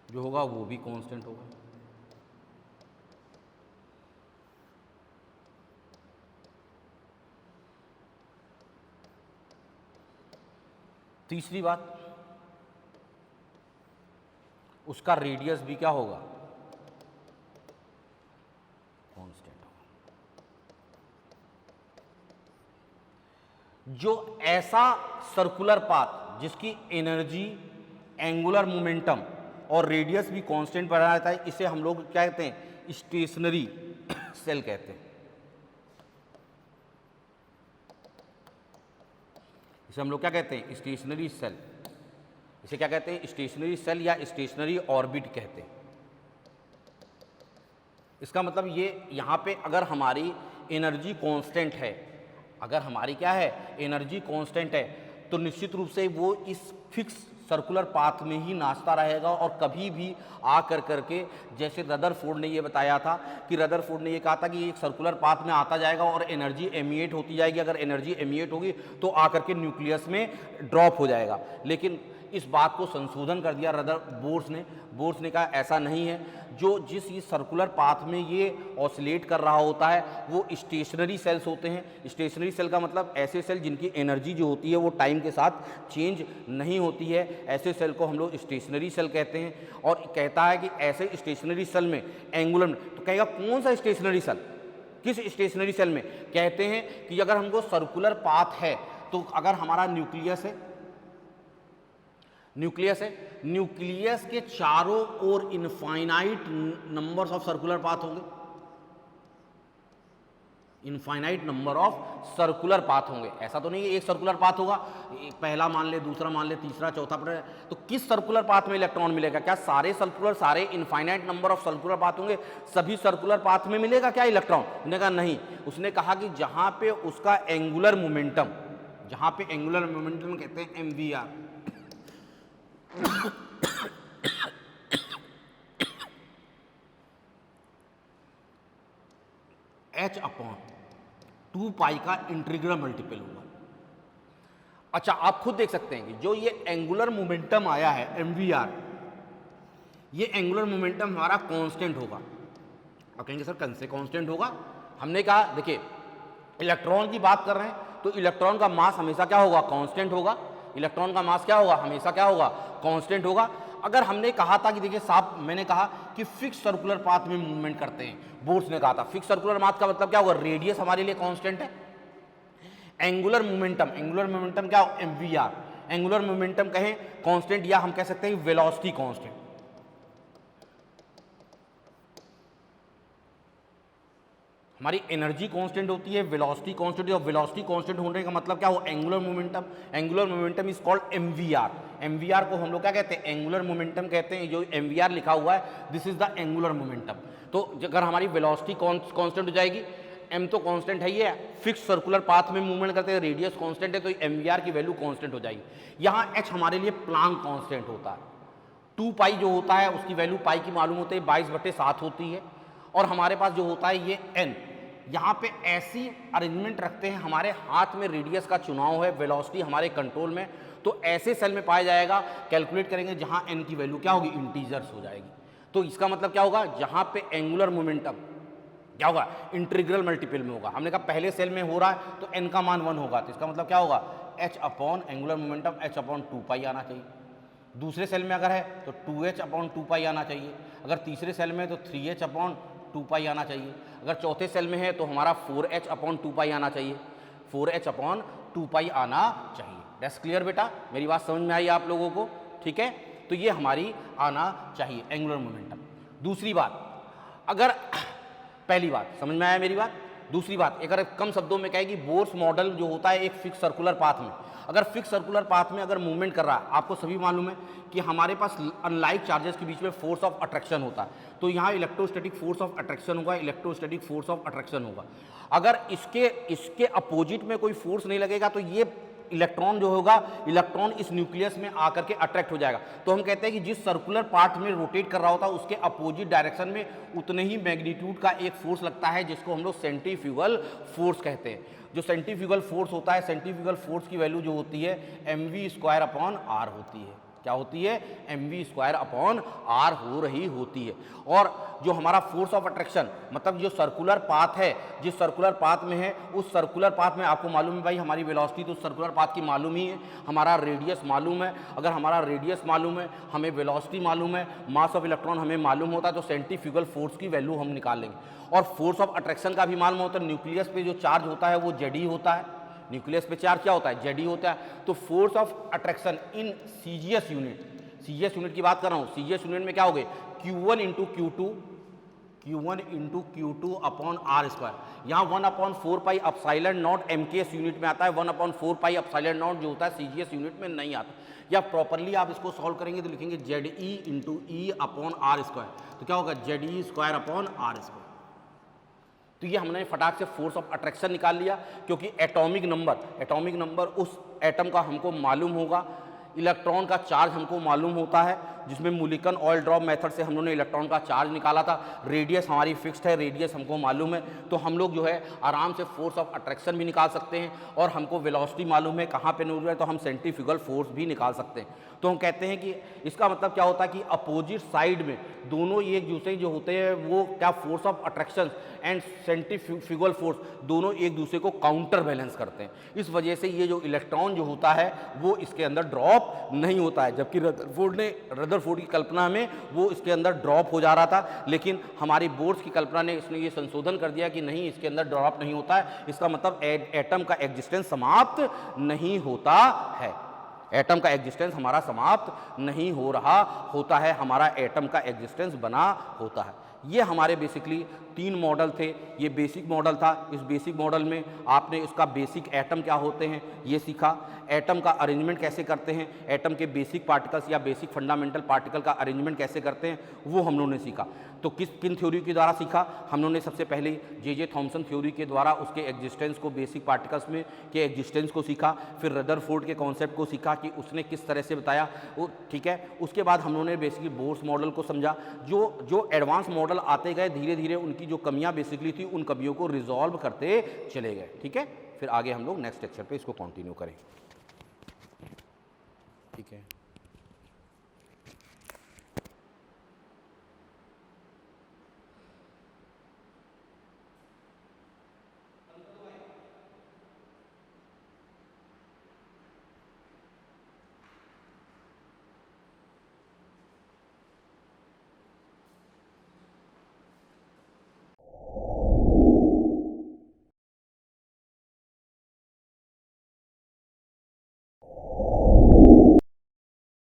जो होगा वो भी कांस्टेंट होगा। तीसरी बात, उसका रेडियस भी क्या होगा, कांस्टेंट होगा। जो ऐसा सर्कुलर पाथ जिसकी एनर्जी, एंगुलर मोमेंटम और रेडियस भी कांस्टेंट बना रहता है, इसे हम लोग क्या कहते हैं, स्टेशनरी सेल कहते हैं। इसे हम लोग क्या कहते हैं, स्टेशनरी सेल। इसे क्या कहते हैं, स्टेशनरी सेल या स्टेशनरी ऑर्बिट कहते हैं। इसका मतलब ये यहाँ पे अगर हमारी एनर्जी कांस्टेंट है, अगर हमारी क्या है, एनर्जी कांस्टेंट है, तो निश्चित रूप से वो इस फिक्स सर्कुलर पाथ में ही नाचता रहेगा, और कभी भी आ कर करके, जैसे रदरफोर्ड ने ये बताया था कि रदरफोर्ड ने ये कहा था कि एक सर्कुलर पाथ में आता जाएगा और एनर्जी एमिएट होती जाएगी, अगर एनर्जी एमिएट होगी तो आ करके न्यूक्लियस में ड्रॉप हो जाएगा। लेकिन इस बात को संशोधन कर दिया बोर्स ने कहा ऐसा नहीं है, जिस सर्कुलर पाथ में ये ऑसिलेट कर रहा होता है वो स्टेशनरी सेल्स होते हैं। स्टेशनरी सेल का मतलब ऐसे सेल जिनकी एनर्जी जो होती है वो टाइम के साथ चेंज नहीं होती है, ऐसे सेल को हम लोग स्टेशनरी सेल कहते हैं। और कहता है कि ऐसे स्टेशनरी सेल में एंगुलर, तो कहेगा कौन सा स्टेशनरी सेल, किस स्टेशनरी सेल में? कहते हैं कि अगर हमको सर्कुलर पाथ है तो अगर हमारा न्यूक्लियस है, न्यूक्लियस के चारों ओर infinite numbers of circular path होंगे, infinite number of circular path होंगे। ऐसा तो नहीं है एक सर्कुलर पाथ होगा, पहला मान ले, दूसरा मान ले, तीसरा, चौथा, तो किस सर्कुलर पाथ में इलेक्ट्रॉन मिलेगा? क्या सारे infinite number of circular path होंगे, सभी सर्कुलर पाथ में मिलेगा क्या इलेक्ट्रॉन? उसने कहा नहीं। उसने कहा कि जहां पे उसका एंगुलर मोमेंटम, जहां पे एंगुलर मोमेंटम कहते हैं MVR, h/2π का इंटीग्रल मल्टीपल होगा। अच्छा, आप खुद देख सकते हैं कि जो ये एंगुलर मोमेंटम आया है MVR, ये एंगुलर मोमेंटम हमारा कांस्टेंट होगा। आप कहेंगे सर कैसे कांस्टेंट होगा? हमने कहा देखिए इलेक्ट्रॉन की बात कर रहे हैं तो इलेक्ट्रॉन का मास हमेशा क्या होगा? कांस्टेंट होगा। इलेक्ट्रॉन का मास क्या होगा? हमेशा क्या होगा? कांस्टेंट होगा। अगर हमने कहा था कि देखिए साहब, मैंने कहा कि फिक्स सर्कुलर पाथ में मूवमेंट करते हैं, बोर्स ने कहा था फिक्स सर्कुलर पाथ का मतलब क्या होगा? रेडियस हमारे लिए कांस्टेंट है। एंगुलर मोमेंटम क्या हो? MVR। एंगुलर मोमेंटम कहें कांस्टेंट, या हम कह सकते हैं वेलोसिटी कांस्टेंट। हमारी एनर्जी कांस्टेंट होती है, वेलोसिटी कांस्टेंट, और वेलोसिटी कांस्टेंट होने का मतलब क्या हो? Angular momentum is called MVR। MVR को हम लोग क्या कहते हैं? एंगुलर मोमेंटम कहते हैं। जो MVR लिखा हुआ है this is the angular momentum. तो अगर हमारी वेलोसिटी कांस्टेंट हो जाएगी, m तो कांस्टेंट है ही है, फिक्स सर्कुलर पाथ में मूवमेंट करते हैं, रेडियस कांस्टेंट है, तो MVR की वैल्यू कांस्टेंट हो जाएगी। यहाँ h हमारे लिए प्लांक कांस्टेंट होता है। 2π जो होता है उसकी वैल्यू पाई की मालूम होती है, 22/7 होती है। और हमारे पास जो होता है ये n, यहाँ पे ऐसी अरेंजमेंट रखते हैं, हमारे हाथ में रेडियस का चुनाव है, वेलोसिटी हमारे कंट्रोल में, तो ऐसे सेल में पाया जाएगा, कैलकुलेट करेंगे जहाँ n की वैल्यू क्या होगी? इंटीजर्स हो जाएगी। तो इसका मतलब क्या होगा? जहाँ पे एंगुलर मोमेंटम क्या होगा? इंटीग्रल मल्टीपल में होगा। हमने कहा पहले सेल में हो रहा है तो n का मान 1 होगा, तो इसका मतलब क्या होगा? एंगुलर मोमेंटम h/2π आना चाहिए। दूसरे सेल में अगर है तो 2h/2π आना चाहिए। अगर तीसरे सेल में है तो 3h/2π आना चाहिए। अगर चौथे सेल में है तो हमारा 4h/2π आना चाहिए, 4h/2π आना चाहिए। दैट्स क्लियर बेटा? मेरी बात समझ में आई आप लोगों को? ठीक है, तो ये हमारी आना चाहिए एंगुलर मोमेंटम। दूसरी बात, अगर पहली बात समझ में आया मेरी बात? दूसरी बात, अगर कम शब्दों में कहेगी, बोर्स मॉडल जो होता है एक फिक्स सर्कुलर पाथ में, अगर फिक्स सर्कुलर पाथ में अगर मूवमेंट कर रहा है, आपको सभी मालूम है कि हमारे पास अनलाइक चार्जेस के बीच में फोर्स ऑफ अट्रैक्शन होता है, तो यहाँ इलेक्ट्रोस्टैटिक फोर्स ऑफ अट्रैक्शन होगा। अगर इसके अपोजिट में कोई फोर्स नहीं लगेगा तो ये इलेक्ट्रॉन जो होगा, इलेक्ट्रॉन इस न्यूक्लियस में आकर के अट्रैक्ट हो जाएगा। तो हम कहते हैं कि जिस सर्कुलर पार्ट में रोटेट कर रहा होता है उसके अपोजिट डायरेक्शन में उतने ही मैग्नीट्यूड का एक फोर्स लगता है, जिसको हम लोग सेंट्रीफ्यूगल फोर्स कहते हैं। जो सेंट्रीफ्यूगल फोर्स होता है, सेंट्रीफ्यूगल फोर्स की वैल्यू जो होती है mv²/r होती है। क्या होती है? mv²/r हो रही होती है। और जो हमारा फोर्स ऑफ अट्रैक्शन, मतलब जो सर्कुलर पाथ है, जिस सर्कुलर पाथ में है उस सर्कुलर पाथ में आपको मालूम है भाई, हमारी वेलोसिटी तो सर्कुलर पाथ की मालूम ही है, हमारा रेडियस मालूम है। अगर हमारा रेडियस मालूम है, हमें वेलोसिटी मालूम है, मास ऑफ इलेक्ट्रॉन हमें मालूम होता है, तो सेंट्रीफ्यूगल फोर्स की वैल्यू हम निकाल लेंगे। और फोर्स ऑफ अट्रैक्शन का भी मालूम होता है। न्यूक्लियस पे जो चार्ज होता है वो Ze होता है, न्यूक्लियस पे चार्ज क्या होता है? Ze होता है। तो force of attraction in CGS unit की बात कर रहा हूँ, CGS यूनिट में क्या हो गए? Q1 into Q2 upon r²। यहाँ 1/4π एप्सिलॉन नॉट MKS यूनिट में आता है, 1/4π एप्सिलॉन नॉट जो होता है CGS यूनिट में नहीं आता। या प्रॉपरली आप इसको सॉल्व करेंगे तो लिखेंगे ZE into E upon r²। तो क्या होगा? ZE²/r²। तो ये हमने फटाक से फोर्स ऑफ अट्रैक्शन निकाल लिया, क्योंकि एटॉमिक नंबर उस एटम का हमको मालूम होगा, इलेक्ट्रॉन का चार्ज हमको मालूम होता है, जिसमें मूलिकन ऑयल ड्रॉप मेथड से हम लोगों ने इलेक्ट्रॉन का चार्ज निकाला था। रेडियस हमारी फिक्स्ड है, रेडियस हमको मालूम है, तो हम लोग जो है आराम से फोर्स ऑफ अट्रैक्शन भी निकाल सकते हैं, और हमको वेलोसिटी मालूम है कहाँ पे न्यूट्रल है, तो हम सेंट्रीफ्यूगल फोर्स भी निकाल सकते हैं। तो हम कहते हैं कि इसका मतलब क्या होता है कि अपोजिट साइड में दोनों एक दूसरे जो होते हैं वो क्या force of attraction and centrifugal force दोनों एक दूसरे को काउंटर बैलेंस करते हैं। इस वजह से ये जो इलेक्ट्रॉन जो होता है वो इसके अंदर ड्रॉप नहीं होता है, जबकि रदरफोर्ड की कल्पना में वो इसके अंदर ड्रॉप हो जा रहा था, लेकिन हमारी बोर्ड्स की कल्पना ने इसने ये संशोधन कर दिया कि नहीं, इसके अंदर ड्रॉप नहीं होता है। इसका मतलब एटम का एग्जिस्टेंस समाप्त नहीं होता है, एटम का एग्जिस्टेंस हमारा समाप्त नहीं हो रहा होता है, हमारा एटम का एग्जिस्टेंस बना होता है। ये हमारे बेसिकली 3 मॉडल थे। ये बेसिक मॉडल था। इस बेसिक मॉडल में आपने इसका बेसिक एटम क्या होते हैं ये सीखा, एटम का अरेंजमेंट कैसे करते हैं, एटम के बेसिक पार्टिकल्स या बेसिक फंडामेंटल पार्टिकल का अरेंजमेंट कैसे करते हैं वो हम लोगों ने सीखा। तो किन थ्योरी के द्वारा सीखा हम लोगों ने? सबसे पहले जे थॉमसन थ्योरी के द्वारा उसके एग्जिस्टेंस को, बेसिक पार्टिकल्स में के एग्जिस्टेंस को सीखा। फिर रदरफोर्ड के कॉन्सेप्ट को सीखा कि उसने किस तरह से बताया वो, ठीक है। उसके बाद हम लोगों ने बेसिकली बोर्स मॉडल को समझा। जो एडवांस मॉडल आते गए धीरे धीरे उनकी जो कमियां बेसिकली थी उन कमियों को रिजॉल्व करते चले गए, ठीक है। फिर आगे हम लोग नेक्स्ट लेक्चर पे इसको कंटिन्यू करें, ठीक है।